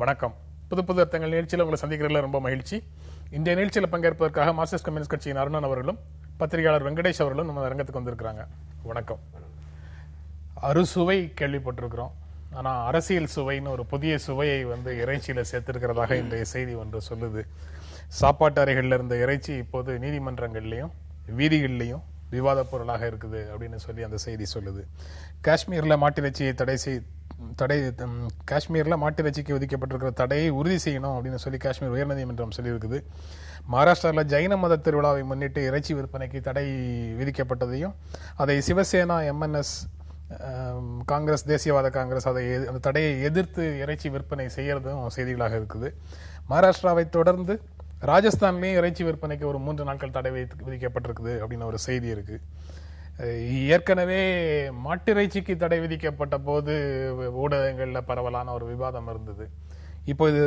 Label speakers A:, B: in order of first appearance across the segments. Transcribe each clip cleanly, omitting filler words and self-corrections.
A: வணக்கம். புது புது அர்த்தங்கள் நிகழ்ச்சியில் உங்களை சந்திக்கிறதுல ரொம்ப மகிழ்ச்சி. இன்றைய நிகழ்ச்சியில் பங்கேற்பதற்காக மார்க்சிஸ்ட் கம்யூனிஸ்ட் கட்சியின் அருணன் அவர்களும் பத்திரிகையாளர் வெங்கடேஷ் அவர்களும் நம்ம அரங்கத்துக்கு வந்திருக்கிறாங்க. வணக்கம். அறுசுவை கேள்விப்பட்டிருக்கிறோம். ஆனால் அரசியல் சுவைன்னு ஒரு புதிய சுவையை இறைச்சியில் சேர்த்திருக்கிறதாக இன்றைய செய்தி ஒன்று சொல்லுது. சாப்பாட்டு அறைகளில் இருந்த இறைச்சி இப்போது நீதிமன்றங்கள்லையும் வீதிகள்லையும் விவாத பொருளாக இருக்குது அப்படின்னு சொல்லி அந்த செய்தி சொல்லுது. காஷ்மீரில் மாட்டிறைச்சியை காஷ்மீரில் மாட்டிறைச்சிக்கு விதிக்கப்பட்டிருக்கிற தடையை உறுதி செய்யணும் அப்படின்னு சொல்லி காஷ்மீர் உயர்நீதிமன்றம் சொல்லியிருக்குது. மகாராஷ்டிராவில் ஜைன மத திருவிழாவை முன்னிட்டு இறைச்சி விற்பனைக்கு தடை விதிக்கப்பட்டதையும் அதை சிவசேனா, எம்என்எஸ், காங்கிரஸ், தேசியவாத காங்கிரஸ் அந்த தடையை எதிர்த்து இறைச்சி விற்பனை செய்யறதும் செய்திகளாக இருக்குது. மகாராஷ்டிராவை தொடர்ந்து ராஜஸ்தான்லேயும் இறைச்சி விற்பனைக்கு ஒரு 3 நாட்கள் தடை விதிக்கப்பட்டிருக்குது அப்படின்னு ஒரு செய்தி இருக்கு. ஏற்கனவே மாட்டிறைச்சிக்கு தடை விதிக்கப்பட்ட போது ஊடகங்களில் பரவலான ஒரு விவாதம் இருந்தது. இப்போ இது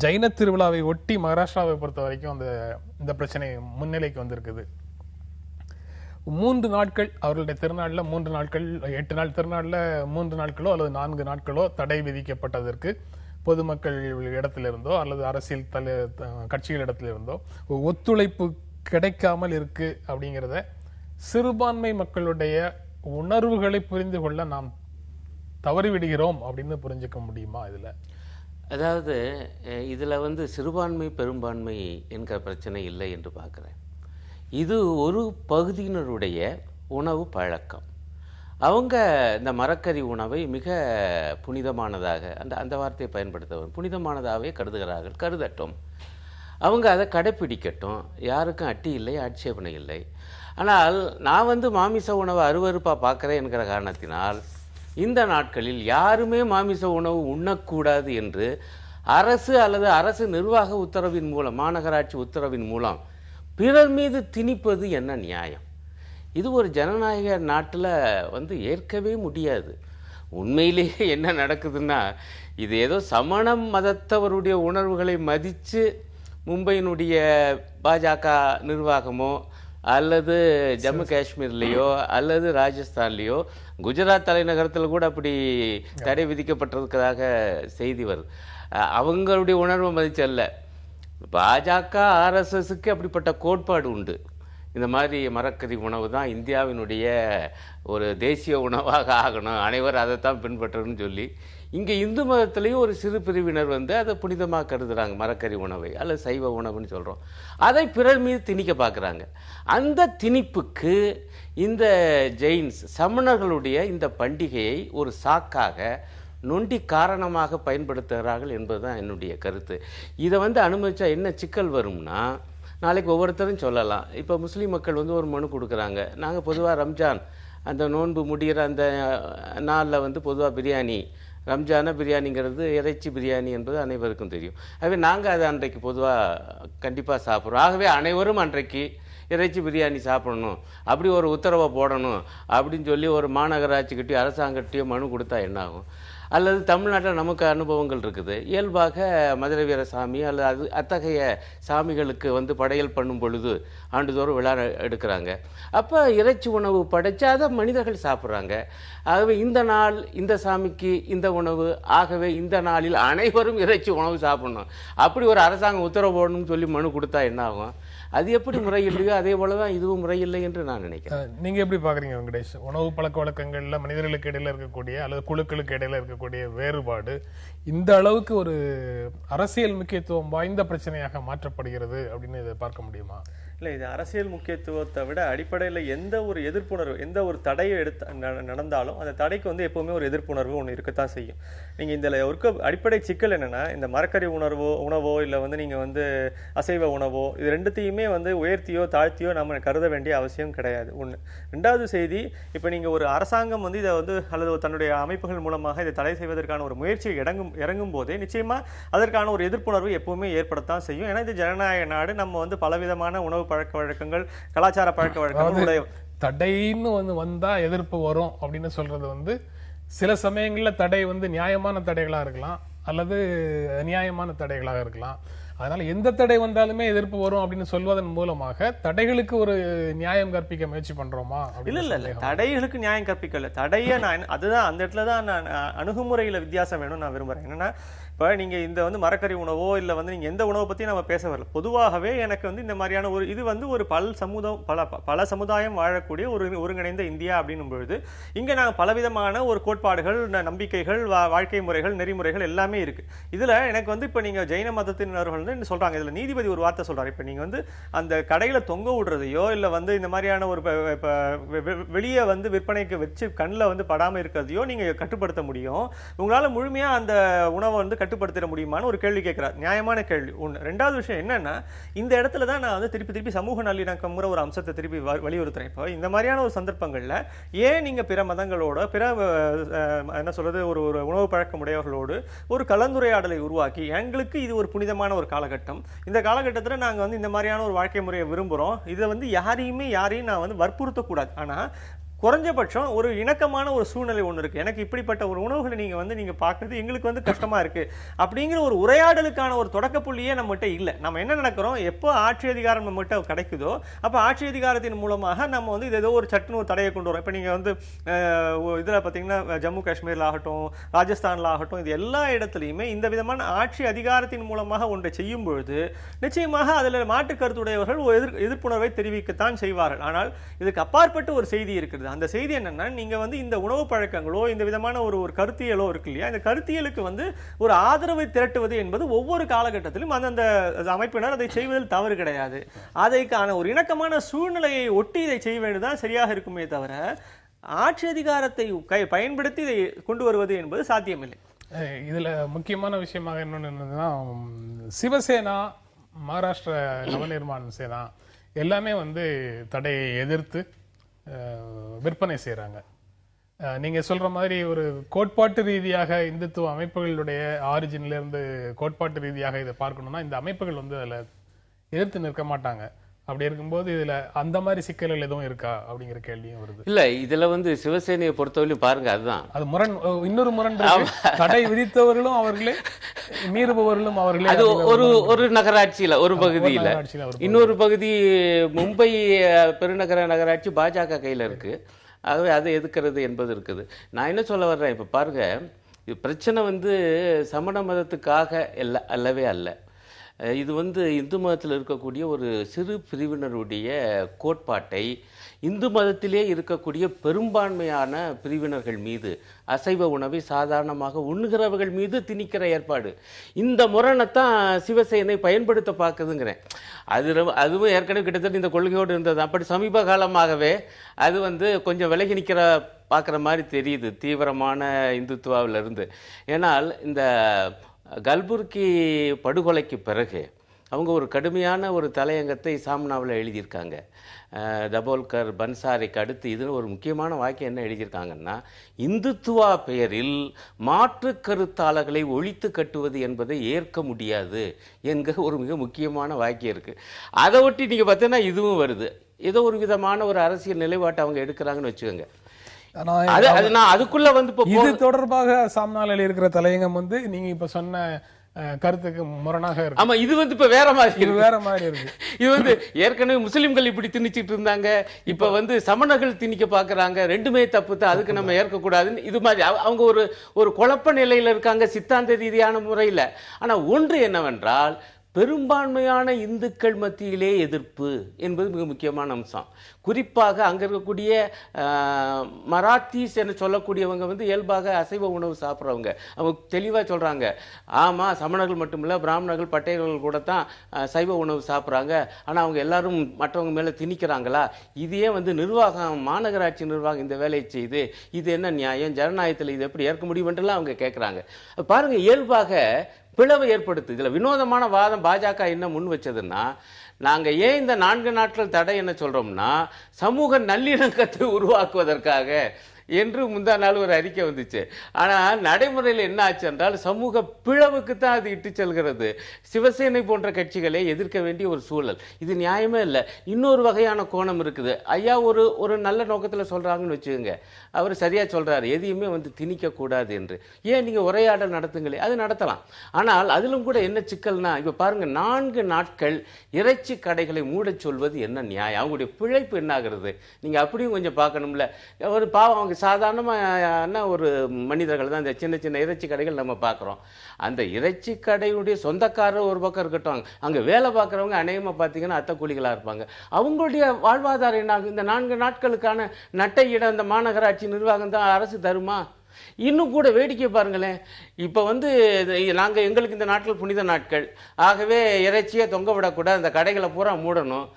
A: ஜைன திருவிழாவை ஒட்டி மகாராஷ்டிராவை பொறுத்த வரைக்கும் இந்த பிரச்சனை முன்னிலைக்கு வந்திருக்குது. 3 நாட்கள் அவர்களுடைய திருநாளில் 3 நாட்கள், 8 நாள் திருநாளில் 3 நாட்களோ அல்லது 4 நாட்களோ தடை விதிக்கப்பட்டதற்கு பொதுமக்கள் இடத்திலிருந்தோ அல்லது அரசியல் கட்சிகள் இடத்திலிருந்தோ ஒத்துழைப்பு கிடைக்காமல் இருக்கு அப்படிங்கிறத சிறுபான்மை மக்களுடைய உணர்வுகளை புரிந்து கொள்ள நாம் தவறிவிடுகிறோம் அப்படின்னு புரிஞ்சுக்க முடியுமா?
B: அதாவது இதில் சிறுபான்மை பெரும்பான்மை என்கிற பிரச்சனை இல்லை என்று பார்க்குறேன். இது ஒரு பகுதியினருடைய உணவு பழக்கம். அவங்க இந்த மரக்கறி உணவை மிக புனிதமானதாக, அந்த வார்த்தையை பயன்படுத்தவும், புனிதமானதாகவே கருதுகிறார்கள். கருதட்டும், அவங்க அதை கடைப்பிடிக்கட்டும். யாருக்கும் அட்டி இல்லை, ஆட்சேபனை இல்லை. ஆனால் நான் மாமிச உணவை அருவருப்பாக பார்க்குறேன் என்கிற காரணத்தினால் இந்த நாட்களில் யாருமே மாமிச உணவு உண்ணக்கூடாது என்று அரசு அல்லது அரசு நிர்வாக உத்தரவின் மூலம், மாநகராட்சி உத்தரவின் மூலம் பிறர் மீது திணிப்பது என்ன நியாயம்? இது ஒரு ஜனநாயக நாட்டில் ஏற்கவே முடியாது. உண்மையிலேயே என்ன நடக்குதுன்னா, இது ஏதோ சமண மதத்தவருடைய உணர்வுகளை மதித்து மும்பையினுடைய பாஜக நிர்வாகமோ அல்லது ஜம்மு காஷ்மீர்லேயோ அல்லது ராஜஸ்தான்லேயோ, குஜராத் தலைநகரத்தில் கூட அப்படி தடை விதிக்கப்பட்டிருக்கிறதாக செய்தி வருது. அவங்களுடைய உணர்வை மதிச்சல்ல. பாஜக ஆர்எஸ்எஸ்க்கு அப்படிப்பட்ட கோட்பாடு உண்டு. இந்த மாதிரி மரக்கறி உணவு தான் இந்தியாவினுடைய ஒரு தேசிய உணவாக ஆகணும், அனைவரும் அதைத்தான் பின்பற்றணும்னு சொல்லி இங்கே இந்து மதத்துலேயும் ஒரு சிறு பிரிவினர் அதை புனிதமாக கருதுகிறாங்க. மரக்கறி உணவை அல்லது சைவ உணவுன்னு சொல்கிறோம். அதை பிறர் மீது திணிக்க பார்க்குறாங்க. அந்த திணிப்புக்கு இந்த ஜெயின்ஸ், சமணர்களுடைய இந்த பண்டிகையை ஒரு சாக்காக, நொண்டி காரணமாக பயன்படுத்துகிறார்கள் என்பதுதான் என்னுடைய கருத்து. இதை அனுமதிச்சா என்ன சிக்கல் வரும்னா, நாளைக்கு ஒவ்வொருத்தரும் சொல்லலாம். இப்போ முஸ்லீம் மக்கள் ஒரு மனு கொடுக்குறாங்க. நாங்கள் பொதுவாக ரம்ஜான் அந்த நோன்பு முடிகிற அந்த நாளில் பொதுவாக பிரியாணி, ரம்ஜானா பிரியாணிங்கிறது இறைச்சி பிரியாணி என்பது அனைவருக்கும் தெரியும். ஆகவே நாங்கள் அதை அன்றைக்கு பொதுவாக கண்டிப்பாக சாப்பிட்றோம். ஆகவே அனைவரும் அன்றைக்கு இறைச்சி பிரியாணி சாப்பிடணும், அப்படி ஒரு உத்தரவை போடணும் அப்படின்னு சொல்லி ஒரு மாநகராட்சிக்கிட்டையோ அரசாங்கத்தையோ மனு கொடுத்தா என்னாகும்? அல்லது தமிழ்நாட்டில் நமக்கு அனுபவங்கள் இருக்குது. இயல்பாக மதுரை வீரசாமி அல்லது அத்தகைய சாமிகளுக்கு படையல் பண்ணும் பொழுது ஆண்டுதோறும் விழா எடுக்கிறாங்க. அப்போ இறைச்சி உணவு படைச்சா அதை மனிதர்கள் சாப்பிட்றாங்க. ஆகவே இந்த நாள் இந்த சாமிக்கு இந்த உணவு, ஆகவே இந்த நாளில் அனைவரும் இறைச்சி உணவு சாப்பிடணும், அப்படி ஒரு அரசாங்கம் உத்தரவு போடணும்னு சொல்லி மனு கொடுத்தா என்ன ஆகும்? அது எப்படி முறையில்லையோ அதே போலதான் இதுவும் முறையில்லை என்று நான் நினைக்கிறேன்.
A: நீங்க எப்படி பாக்குறீங்க வெங்கடேஷ்? உணவு பழக்க வழக்கங்கள்ல மனிதர்களுக்கு இடையில இருக்கக்கூடிய அல்லது குழுக்களுக்கு இடையில இருக்கக்கூடிய வேறுபாடு இந்த அளவுக்கு ஒரு அரசியல் முக்கியத்துவம் வாய்ந்த பிரச்சனையாக மாற்றப்படுகிறது அப்படின்னு இதை பார்க்க முடியுமா?
C: இல்லை, இது அரசியல் முக்கியத்துவத்தை விட அடிப்படையில் எந்த ஒரு எதிர்ப்புணர்வு, எந்த ஒரு தடையை நடந்தாலும் அந்த தடைக்கு எப்போவுமே ஒரு எதிர்ப்புணர்வு ஒன்று இருக்கத்தான் செய்யும். நீங்கள் இதில் ஒரு அடிப்படை சிக்கல் என்னென்னா, இந்த மரக்கறி உணவோ இல்லை நீங்கள் அசைவ உணவோ, இது ரெண்டுத்தையுமே உயர்த்தியோ தாழ்த்தியோ நம்ம கருத வேண்டிய அவசியம் கிடையாது. ஒன்று. ரெண்டாவது செய்தி, இப்போ நீங்கள் ஒரு அரசாங்கம் இதை அல்லது தன்னுடைய அமைப்புகள் மூலமாக இதை தடை செய்வதற்கான ஒரு முயற்சியை இறங்கும் போதே நிச்சயமாக அதற்கான ஒரு எதிர்ப்புணர்வு எப்பவுமே ஏற்படத்தான் செய்யும். ஏன்னா இது ஜனநாயக நாடு. நம்ம பலவிதமான உணவு பழக்க வழக்கங்கள், கலாச்சார பழக்க வழக்கங்கள்
A: தடைன்னு வந்தா எதிர்ப்பு வரும் அப்படின்னு சொல்றது சில சமயங்கள்ல தடை நியாயமான தடைகளா இருக்கலாம் அல்லது அநியாயமான தடைகளாக இருக்கலாம். அதனால எந்த தடை வந்தாலுமே எதிர்ப்பு வரும் அப்படின்னு சொல்வதன் மூலமாக தடைகளுக்கு ஒரு நியாயம் கற்பிக்க முயற்சி பண்றோமா?
C: இல்ல தடைகளுக்கு நியாயம் கற்பிக்கல. தடைய நான் அதுதான் அந்த இடத்துல தான் நான் அணுகுமுறையில வித்தியாசம் வேணும்னு நான் விரும்புறேன். என்னன்னா இப்போ நீங்க இந்த வந்து மரக்கறி உணவோ இல்ல வந்து நீங்க எந்த உணவை பத்தி நம்ம பேச வரல. பொதுவாகவே எனக்கு வந்து இந்த மாதிரியான ஒரு இது வந்து ஒரு பல சமுதாயம் வாழக்கூடிய ஒரு ஒருங்கிணைந்த இந்தியா அப்படின்னும் பொழுது இங்க நாங்கள் பலவிதமான ஒரு கோட்பாடுகள், நம்பிக்கைகள், வாழ்க்கை முறைகள், நெறிமுறைகள் எல்லாமே இருக்கு. இதுல எனக்கு வந்து இப்ப நீங்க ஜெயின மதத்தினர்கள் வந்து சொல்றாங்க, இதுல நீதிபதி ஒரு வார்த்தை சொல்றாரு, இப்ப நீங்க வந்து அந்த கடையில தொங்க விடுறதையோ இல்ல வந்து இந்த மாதிரியான ஒரு வெளியே வந்து விற்பனைக்கு வச்சு கண்ணில் வந்து படாம இருக்கிறதையோ நீங்க கட்டுப்படுத்த முடியும். உங்களால முழுமையா அந்த உணவை வந்து கட்டுப்படுத்த முடியுமான்னு ஒரு கேள்வி கேட்கிறார். நியாயமான கேள்வி ஒண்ணு. ரெண்டாவது விஷயம் என்னன்னா, இந்த இடத்துல தான் நான் வந்து திருப்பி சமூக நல்லிணக்கம்ங்கிற ஒரு அம்சத்தை திருப்பி வலியுறுத்துறேன். இப்போ இந்த மாதிரியான ஒரு சந்தர்ப்பங்கள்ல ஏன் நீங்க பிற மதங்களோட பிற என்ன சொல்றது ஒரு உணவு பழக்கம் உடையவர்களோடு ஒரு கலந்துரையாடலை உருவாக்கி, எங்களுக்கு இது ஒரு புனிதமான ஒரு காலகட்டம், இந்த காலகட்டத்தில் நாங்க வந்து இந்த மாதிரியான ஒரு வாழ்க்கை முறையை விரும்புறோம், இதை வந்து யாரையும் நான் வந்து வற்புறுத்தக்கூடாது, ஆனா குறைஞ்சபட்சம் ஒரு இணக்கமான ஒரு சூழ்நிலை ஒன்று இருக்கு, எனக்கு இப்படிப்பட்ட ஒரு உணவுகளை நீங்க பார்க்கறது எங்களுக்கு வந்து கஷ்டமா இருக்கு அப்படிங்கிற ஒரு உரையாடலுக்கான ஒரு தொடக்க புள்ளியே நம்மகிட்ட இல்லை. நம்ம என்ன நினைக்கிறோம், எப்போ ஆட்சி அதிகாரம் நம்மகிட்ட கிடைக்குதோ அப்போ ஆட்சி அதிகாரத்தின் மூலமாக நம்ம வந்து இது ஏதோ ஒரு சட்டுன்னு ஒரு தடையை கொண்டு வரோம். இப்போ நீங்க வந்து இதுல பார்த்தீங்கன்னா ஜம்மு காஷ்மீர்ல ஆகட்டும், ராஜஸ்தான்ல ஆகட்டும், இது எல்லா இடத்துலையுமே இந்த விதமான ஆட்சி அதிகாரத்தின் மூலமாக ஒன்றை செய்யும் பொழுது நிச்சயமாக அதில் மாற்று கருத்துடையவர்கள் எதிர்ப்புணர்வை தெரிவிக்கத்தான் செய்வார்கள். ஆனால் இதுக்கு அப்பாற்பட்டு ஒரு செய்தி இருக்குது. அந்த செய்தி என்னன்னா, நீங்க வந்து இந்த உணவு பழக்கங்களோ இந்த விதமான ஒரு கருத்தியலோ இருக்கு இல்லையா, இந்த கருத்தியலுக்கு வந்து ஒரு ஆதரவை திரட்டுவது என்பது ஒவ்வொரு காலகட்டத்திலும் அந்த அமைப்பினர் அதை செய்வதில் தவறு கிடையாது. அதைக்கான ஒரு இணக்கமான சூழ்நிலையை ஒட்டி இதை செய்ய வேண்டியதுதான் சரியாக இருக்குமே தவிர ஆட்சி அதிகாரத்தை பயன்படுத்தி இதை கொண்டு வருவது என்பது சாத்தியமில்லை.
A: இதுல முக்கியமான விஷயமாக என்னன்னா, சிவசேனா, மகாராஷ்டிர நவநிர்மாண சேனா எல்லாமே வந்து தடையை எதிர்த்து விற்பனை செய்கிறாங்க. நீங்க சொல்ற மாதிரி ஒரு கோட்பாட்டு ரீதியாக இந்துத்துவ அமைப்புகளுடைய ஆரிஜின்ல இருந்து கோட்பாட்டு ரீதியாக இதை பார்க்கணும்னா இந்த அமைப்புகள் வந்து அதில் எதிர்த்து நிற்க மாட்டாங்க. அப்படி இருக்கும்போது இதுல அந்த மாதிரி சிக்கல்கள் எதுவும் இருக்கா அப்படிங்கிற கேள்வியும் வருது.
B: இல்ல இதுல வந்து சிவசேனையை பொறுத்தவரையும் பாருங்க, அதுதான்
A: அது முரண். இன்னொரு முரண், தடை விதித்தவர்களும் அவர்களே, மீறுபவர்களும் அவர்களே.
B: அது ஒரு நகராட்சியில ஒரு பகுதியில, இன்னொரு பகுதி மும்பை பெருநகர நகராட்சி பாஜக கையில இருக்கு. ஆகவே அதை எதுக்கிறது என்பது இருக்குது. நான் என்ன சொல்ல வர்றேன், இப்ப பாருங்க, இது பிரச்சனை வந்து சமண மதத்துக்காக அல்லவே அல்ல. இது வந்து இந்து மதத்தில் இருக்கக்கூடிய ஒரு சிறு பிரிவினருடைய கோட்பாட்டை இந்து மதத்திலே இருக்கக்கூடிய பெரும்பான்மையான பிரிவினர்கள் மீது, அசைவ உணவை சாதாரணமாக உண்ணுகிறவர்கள் மீது திணிக்கிற ஏற்பாடு, இந்த முரணைத்தான் சிவசேனை பயன்படுத்த பார்க்குதுங்கிறேன். அதுவும் ஏற்கனவே கிட்டத்தட்ட இந்த கொள்கையோடு இருந்தது. அப்படி சமீப காலமாகவே அது வந்து கொஞ்சம் விலகி நிற்கிற பார்க்குற மாதிரி தெரியுது தீவிரமான இந்துத்துவாவிலிருந்து. ஏன்னால் இந்த கல்புர்கி படுகொலைக்கு பிறகு அவங்க ஒரு கடுமையான ஒரு தலையங்கத்தை சாம்னாவில் எழுதியிருக்காங்க. தபோல்கர், பன்சாரிக்கு அடுத்து இதில் ஒரு முக்கியமான வாக்கியம் என்ன எழுதியிருக்காங்கன்னா, இந்துத்துவா பெயரில் மாற்று கருத்தாளர்களை ஒழித்து கட்டுவது என்பதை ஏற்க முடியாது என்கிற ஒரு மிக முக்கியமான வாக்கியம் இருக்குது. அதை ஒட்டி நீங்கள் பார்த்தீங்கன்னா இதுவும் வருது. ஏதோ ஒரு விதமான ஒரு அரசியல் நிலைப்பாட்டை அவங்க எடுக்கிறாங்கன்னு வச்சுக்கோங்க. அதுக்குள்ள வந்து
A: இது தொடர்பாக சாம்னால இருக்கிற தலையங்கம் வந்து நீங்க இப்ப சொன்ன கருத்துக்கு முரணாக இருக்கு.
B: ஆமா, இது வந்து இப்ப வேற மாதிரி
A: இருக்கு.
B: இது வந்து ஏற்கனவே முஸ்லிம்கள் இப்படி திணிச்சிட்டு இருந்தாங்க, இப்ப வந்து சமணர்கள் திணிக்க பாக்குறாங்க, ரெண்டுமே தப்பு தான், அதுக்கு நம்ம ஏற்க கூடாதுன்னு இது மாதிரி அவங்க ஒரு குழப்ப நிலையில இருக்காங்க சித்தாந்த ரீதியான முறையில. ஆனா ஒன்று என்னவென்றால், பெரும்பான்மையான இந்துக்கள் மத்தியிலே எதிர்ப்பு என்பது மிக முக்கியமான அம்சம். குறிப்பாக அங்கே இருக்கக்கூடிய மராத்திஸ் என சொல்லக்கூடியவங்க வந்து இயல்பாக அசைவ உணவு சாப்பிட்றவங்க. அவங்க தெளிவாக சொல்கிறாங்க, ஆமாம் சமணர்கள் மட்டுமில்லை, பிராமணர்கள், பட்டையர்கள் கூட தான் சைவ உணவு சாப்பிட்றாங்க, ஆனால் அவங்க எல்லாரும் மற்றவங்க மேலே திணிக்கிறாங்களா? இதையே வந்து நிர்வாகம், மாநகராட்சி நிர்வாகம் இந்த வேலையை செய்து இது என்ன நியாயம், ஜனநாயகத்தில் இது எப்படி ஏற்க முடியும் என்றெல்லாம் அவங்க கேட்குறாங்க. பாருங்கள், இயல்பாக பிளவு ஏற்படுத்து. இதில் வினோதமான வாதம் பாஜக என்ன முன் வச்சதுன்னா, நாங்கள் ஏன் இந்த 4 நாட்கள் தடை என்ன சொல்றோம்னா, சமூக நல்லிணக்கத்தை உருவாக்குவதற்காக. என்று முந்தா நாள் ஒரு அறிக்கை வந்துச்சு. ஆனால் நடைமுறையில் என்ன ஆச்சு என்றால் சமூக பிளவுக்கு தான் அது இட்டு செல்கிறது. சிவசேனை போன்ற கட்சிகளை எதிர்க்க வேண்டிய ஒரு சூழல். இது நியாயமே இல்லை. இன்னொரு வகையான கோணம் இருக்குது. ஐயா ஒரு நல்ல நோக்கத்தில் சொல்றாங்கன்னு வச்சுக்கோங்க, அவர் சரியா சொல்றாரு, எதையுமே வந்து திணிக்க கூடாது என்று. ஏன் நீங்க உரையாடல் நடத்துங்களே, அது நடத்தலாம். ஆனால் அதிலும் கூட என்ன சிக்கல்னா, இப்ப பாருங்க 4 நாட்கள் இறைச்சி கடைகளை மூடச் சொல்வது என்ன நியாயம்? அவங்களுடைய பிழைப்பு என்ன ஆகிறது? நீங்க அப்படியும் கொஞ்சம் பார்க்கணும்ல. ஒரு பாவம், அவங்க சாதாரணமான ஒரு மனிதர்கள் தான். இந்த சின்ன சின்ன இறைச்சி கடைகள் நம்ம பார்க்குறோம். அந்த இறைச்சி கடையுடைய சொந்தக்காரர் ஒரு பக்கம் இருக்கட்டும், அங்க வேலை பார்க்குறவங்க அநேகமாக பார்த்தீங்கன்னா அத்தை கூலிகளாக இருப்பாங்க. அவங்களுடைய வாழ்வாதாரம் என்ன ஆகும்? இந்த 4 நாட்களுக்கான நட்டை இடம் இந்த மாநகராட்சி நிர்வாகம் தான் அரசு தருமா? இன்னும் கூட வேடிக்கை பாருங்களேன். இப்போ வந்து நாங்கள் எங்களுக்கு இந்த நாட்கள் புனித நாட்கள், ஆகவே இறைச்சியை தொங்க விடக்கூடாது, அந்த கடைகளை பூரா மூடணும்.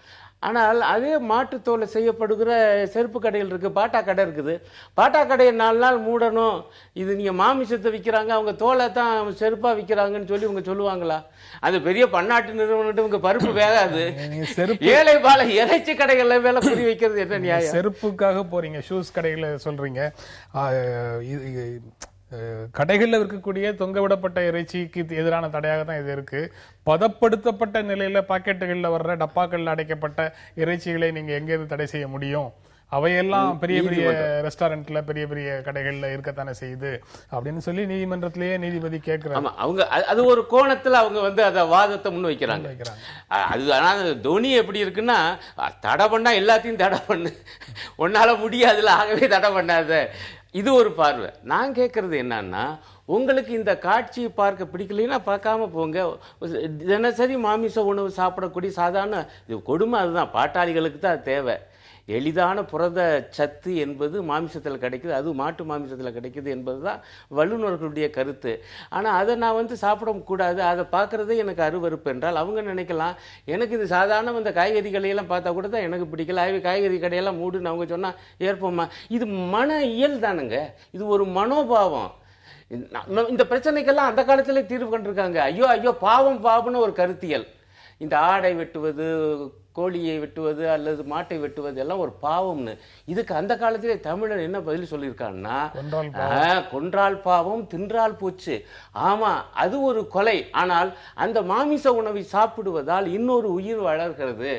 B: ஆனால் அதே மாட்டுத்தோலை செய்யப்படுகிற செருப்பு கடைகள் இருக்குது, பாட்டா கடை இருக்குது. பாட்டா கடையை 4 நாள் மூடணும், இது நீங்கள் மாமிசத்தை விற்கிறாங்க, அவங்க தோலை தான் செருப்பாக விற்கிறாங்கன்னு சொல்லி இவங்க சொல்லுவாங்களா? அது பெரிய பன்னாட்டு நிறுவனம், இவங்க பருப்பு வேகாது. ஏழை பாலை இறைச்சி கடைகளில் வேலை புரி வைக்கிறது என்ன நியாயம்?
A: செருப்புக்காக போறீங்க, ஷூஸ் கடைகளை சொல்றீங்க. கடைகளில் இருக்கக்கூடிய தொங்க விடப்பட்ட இறைச்சிக்கு எதிரான தடையாக தான் இது இருக்கு. பதப்படுத்தப்பட்ட நிலையில பாக்கெட்டுகளில் வர்ற டப்பாக்களில் அடைக்கப்பட்ட இறைச்சிகளை நீங்க எங்கேருந்து தடை செய்ய முடியும்? அவையெல்லாம் பெரிய பெரிய ரெஸ்டாரண்ட்ல பெரிய பெரிய கடைகள்ல இருக்கத்தானே செய்யுது அப்படின்னு சொல்லி நீதிமன்றத்திலேயே நீதிபதி கேட்கிறாங்க.
B: அவங்க அது ஒரு கோணத்துல அவங்க வந்து அதை வாதத்தை முன் வைக்கிறாங்க. அது ஆனால் தோனி எப்படி இருக்குன்னா, தடை பண்ணா எல்லாத்தையும் தடை பண்ணு, ஒன்னால முடியாதுல, ஆகவே தடை பண்ணாத. இது ஒரு பார்வை. நான் கேட்கறது என்னன்னா, உங்களுக்கு இந்த காட்சியை பார்க்க பிடிக்கலைன்னா பார்க்காம போங்க. தினசரி மாமிச உணவு சாப்பிடக்கூடிய சாதாரண இது கொடுமை அதுதான். பாட்டாளிகளுக்கு தான் தேவை. எளிதான புரத சத்து என்பது மாமிசத்தில் கிடைக்குது, அது மாட்டு மாமிசத்தில் கிடைக்குது என்பது தான் வல்லுநர்களுடைய கருத்து. ஆனால் அதை நான் வந்து சாப்பிடக்கூடாது, அதை பார்க்குறதே எனக்கு அருவருப்பு என்றால் அவங்க நினைக்கலாம், எனக்கு இது சாதாரண இந்த காய்கறி கடையெல்லாம் பார்த்தா கூட தான் எனக்கு பிடிக்கல, ஆகவே காய்கறி கடையெல்லாம் மூடுன்னு அவங்க சொன்னால் ஏற்போமா? இது மன இயல் தானுங்க, இது ஒரு மனோபாவம். இந்த பிரச்சனைக்கெல்லாம் அந்த காலத்திலே தீர்வு கண்டிருக்காங்க. ஐயோ ஐயோ பாவம் பாவம்னு ஒரு கருத்தியல். இந்த ஆடை வெட்டுவது, கோழியை வெட்டுவது அல்லது மாட்டை வெட்டுவது எல்லாம் ஒரு பாவம்னு. இதுக்கு அந்த காலத்திலே தமிழன் என்ன பதில் சொல்லியிருக்கான்னா, கொன்றால் பாவம் தின்றால் போச்சு. ஆமா, அது ஒரு கொலை. ஆனால் அந்த மாமிச உணவை சாப்பிடுவதால் இன்னொரு உயிர் வளர்கிறது.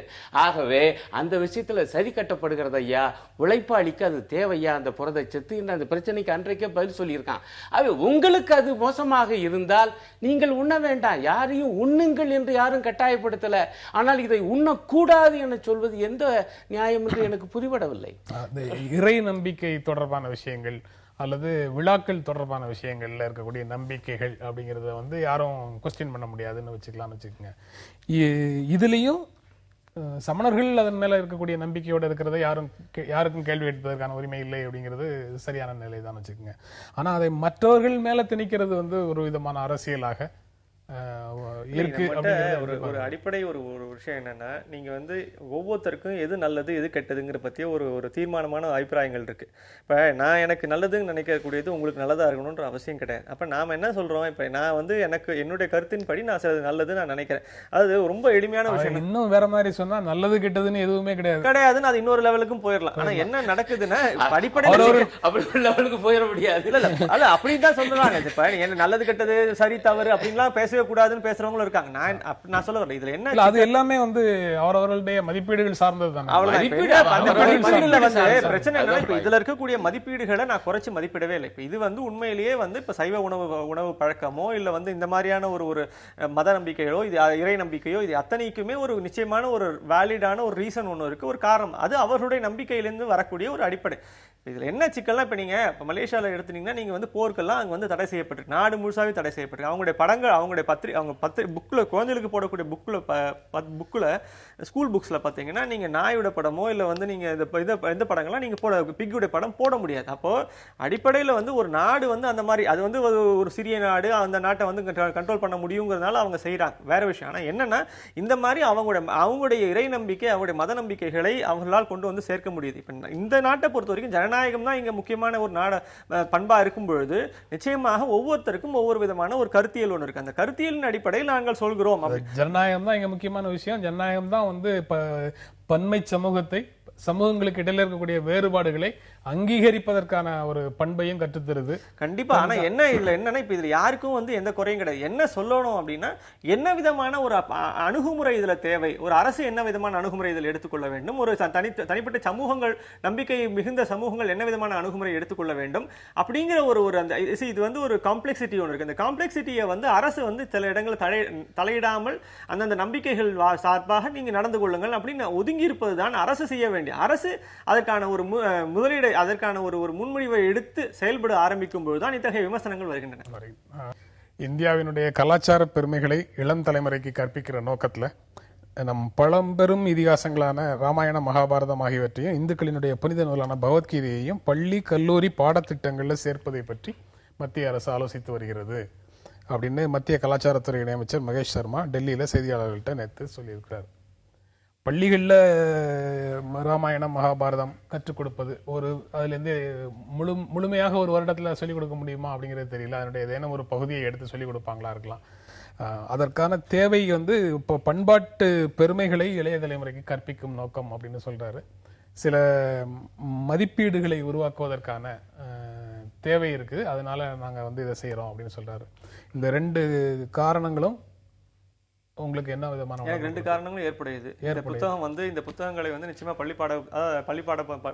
B: ஆகவே அந்த விஷயத்துல சரி கட்டப்படுகிறது ஐயா, உழைப்பாளிக்கு அது தேவையா அந்த புரதச்சத்து? அந்த பிரச்சனைக்கு அன்றைக்கே பதில் சொல்லியிருக்கான். ஆகவே உங்களுக்கு அது மோசமாக இருந்தால் நீங்கள் உண்ண வேண்டாம், யாரையும் உண்ணுங்கள் என்று யாரும் கட்டாயப்படுத்தல. ஆனால் இதை உண்ணக்கூடாது என சொல்வது எந்த நியாயம் என்று எனக்கு புரிபடவில்லை.
A: இறை நம்பிக்கை தொடர்பான விஷயங்கள் அல்லது விழாக்கள் தொடர்பான விஷயங்கள்ல இருக்கக்கூடிய நம்பிக்கைகள் அப்படிங்கறத வந்து யாரும் கொஸ்டின் பண்ண முடியாதுன்னு வச்சுக்கலாம்னு வச்சுக்கோங்க. இதுலயும் சமணர்கள் அதன் மேல இருக்கக்கூடிய நம்பிக்கையோடு இருக்கிறத யாருக்கும் கேள்வி கேட்பதற்கான உரிமை இல்லை அப்படிங்கிறது சரியான நிலை தான் வச்சுக்கோங்க. ஆனா அதை மற்றவர்கள் மேல திணிக்கிறது வந்து ஒரு விதமான அரசியலாக
C: ஒரு அடிப்படை ஒரு விஷயம் என்னன்னா, நீங்க வந்து ஒவ்வொருத்தருக்கும் எது நல்லது எது கெட்டதுங்கிற பத்திய ஒரு தீர்மானமான அபிப்பிராயங்கள் இருக்கு. இப்ப நான் எனக்கு நல்லதுன்னு நினைக்கக்கூடியது உங்களுக்கு நல்லதா இருக்கணும்ன்ற அவசியம் கிடையாது. அப்ப நாம என்ன சொல்றோம், இப்ப நான் வந்து எனக்கு என்னுடைய கருத்தின்படி நான் நல்லது நான் நினைக்கிறேன். அது ரொம்ப எளிமையான விஷயம்.
A: இன்னும் வேற மாதிரி சொன்னா நல்லது கெட்டதுன்னு எதுவுமே
C: கிடையாதுன்னு அது இன்னொரு லெவலுக்கும் போயிடலாம். ஆனா என்ன நடக்குதுன்னா, அடிப்படை
B: லெவலுக்கு போயிட முடியாது.
C: இல்ல அது அப்படிதான் சொல்றாங்க. இப்ப என்ன நல்லது கெட்டது சரி தவறு அப்படின்லாம் பேசவே கூடாதுன்னு பேசுறவங்களும் இருக்காங்க. நான் சொல்ல வரேன், இதுல என்ன, அது
A: எல்லாமே வந்து அவரவர்களுடைய மதிப்பீடுகள் சார்ந்தது தான்.
C: பிரச்சனை என்ன, இப்ப இதுல இருக்கக்கூடிய மதிப்பீடுகளை நான் குறைச்சு மதிப்பிடவே இல்லை. இப்ப இது வந்து உண்மையிலேயே வந்து இப்ப சைவ உணவு பழக்கமோ இல்ல வந்து இந்த மாதிரியான ஒரு மத நம்பிக்கையோ இது இறை நம்பிக்கையோ இது அத்தனைக்குமே ஒரு நிச்சயமான ஒரு வேலிடான ஒரு ரீசன் ஒண்ணு இருக்கு, ஒரு காரணம். அது அவர்களுடைய நம்பிக்கையிலிருந்து வரக்கூடிய ஒரு அடிப்படை. இதுல என்ன சிக்கல்னா, இப்ப நீங்க மலேசியால எடுத்தீங்கன்னா நீங்க வந்து போர்க்கெல்லாம் அங்க வந்து தடை செய்யப்பட்டிருக்கு, நாடு முழுசாவே தடை செய்யப்பட்டிருக்கு. அவங்களுடைய படங்கள், அவங்களுடைய புக்ல, குழந்தைகளுக்கு போடக்கூடிய புக்ல ஸ்கூல் புக்ஸ்ல பாத்தீங்கன்னா நீங்க நாயோட படமோ இல்ல வந்து நீங்க இந்த படங்கள்லாம் நீங்க பிக்குடைய படம் போட முடியாது. அப்போ அடிப்படையில வந்து ஒரு நாடு வந்து அந்த மாதிரி அது வந்து ஒரு சிறிய நாடு, அந்த நாட்டை வந்து கண்ட்ரோல் பண்ண முடியுங்கிறதுனால அவங்க செய்யறாங்க, வேற விஷயம். ஆனா என்னன்னா, இந்த மாதிரி அவங்களுடைய இறை நம்பிக்கை, அவங்களுடைய மத நம்பிக்கைகளை அவங்களால் கொண்டு வந்து சேர்க்க முடியுது. இப்ப இந்த நாட்டை பொறுத்த வரைக்கும் ஜனநாயகம் தான் இங்க முக்கியமான ஒரு நாட பண்பா இருக்கும் பொழுது நிச்சயமாக ஒவ்வொருத்தருக்கும் ஒவ்வொரு விதமான ஒரு கருத்தியல் ஒன்று இருக்கு. அந்த கருத்தியலின் அடிப்படையில் நாங்கள் சொல்கிறோம்
A: ஜனநாயகம் தான் இங்க முக்கியமான விஷயம். ஜனநாயகம் தான் வந்து பன்மை சமூகங்களுக்கு இடையில இருக்கக்கூடிய வேறுபாடுகளை அங்கீகரிப்பதற்கான ஒரு பண்பையும் கற்றுத்தருது.
C: கண்டிப்பா. ஆனா இதுல என்னன்னா, இப்ப இதுல யாருக்கும் வந்து எந்த குறையும் கிடையாது. என்ன சொல்லணும் அப்படின்னா, என்ன விதமான ஒரு அணுகுமுறை இதுல தேவை, ஒரு அரசு என்ன விதமான அணுகுமுறை இதில் எடுத்துக்கொள்ள வேண்டும், ஒரு தனிப்பட்ட சமூகங்கள், நம்பிக்கை மிகுந்த சமூகங்கள் என்ன விதமான அணுகுமுறை எடுத்துக்கொள்ள வேண்டும் அப்படிங்கிற ஒரு அந்த இது வந்து ஒரு காம்ப்ளெக்சிட்டி ஒன்று இருக்கு. அந்த காம்ப்ளெக்சிட்டியை வந்து அரசு வந்து சில இடங்களில் தலையிடாமல் அந்தந்த நம்பிக்கைகள் சார்பாக நீங்க நடந்து கொள்ளுங்கள் அப்படின்னு ஒதுங்கி இருப்பதுதான் அரசு செய்ய வேண்டிய. அரசு அதற்கான ஒரு முதலீடு, அதற்கான ஒரு முன்மொழிவை எடுத்து செயல்பட ஆரம்பிக்கும் பொழுதுதான் இத்தகைய விமர்சனங்கள் வருகின்றன.
A: இந்தியாவினுடைய கலாச்சார பெருமைகளை இளம் தலைமுறைக்கு கற்பிக்கிற நோக்கத்துல நம் பழம்பெரும் இதிகாசங்களான ராமாயணம், மகாபாரதம் ஆகியவற்றையும் இந்துக்களினுடைய புனித நூலான பகவத்கீதையையும் பள்ளி கல்லூரி பாடத்திட்டங்களில் சேர்ப்பதை பற்றி மத்திய அரசு ஆலோசித்து வருகிறது அப்படின்னு மத்திய கலாச்சாரத்துறை இணையமைச்சர் மகேஷ் சர்மா டெல்லியில் செய்தியாளர்கள்ட்ட நேற்று சொல்லியிருக்கிறார். பள்ளிகளில் ராமாயணம், மகாபாரதம் கற்றுக் கொடுப்பது அதுலேருந்து முழுமையாக ஒரு வருடத்தில் சொல்லிக் கொடுக்க முடியுமா அப்படிங்கிறது தெரியல. அதனுடைய ஏதேனும் ஒரு பகுதியை எடுத்து சொல்லிக் கொடுப்பாங்களா இருக்கலாம். அதற்கான தேவை வந்து இப்போ பண்பாட்டு பெருமைகளை இளைய தலைமுறைக்கு கற்பிக்கும் நோக்கம் அப்படின்னு சொல்றாரு. சில மதிப்பீடுகளை உருவாக்குவதற்கான தேவை இருக்குது, அதனால நாங்கள் வந்து இதை செய்கிறோம் அப்படின்னு சொல்றாரு. இந்த 2 காரணங்களும் உங்களுக்கு என்ன விதமான?
C: எனக்கு 2 காரணங்களும் ஏற்புடையது. இந்த புத்தகம் வந்து இந்த புத்தகங்களை வந்து நிச்சயமா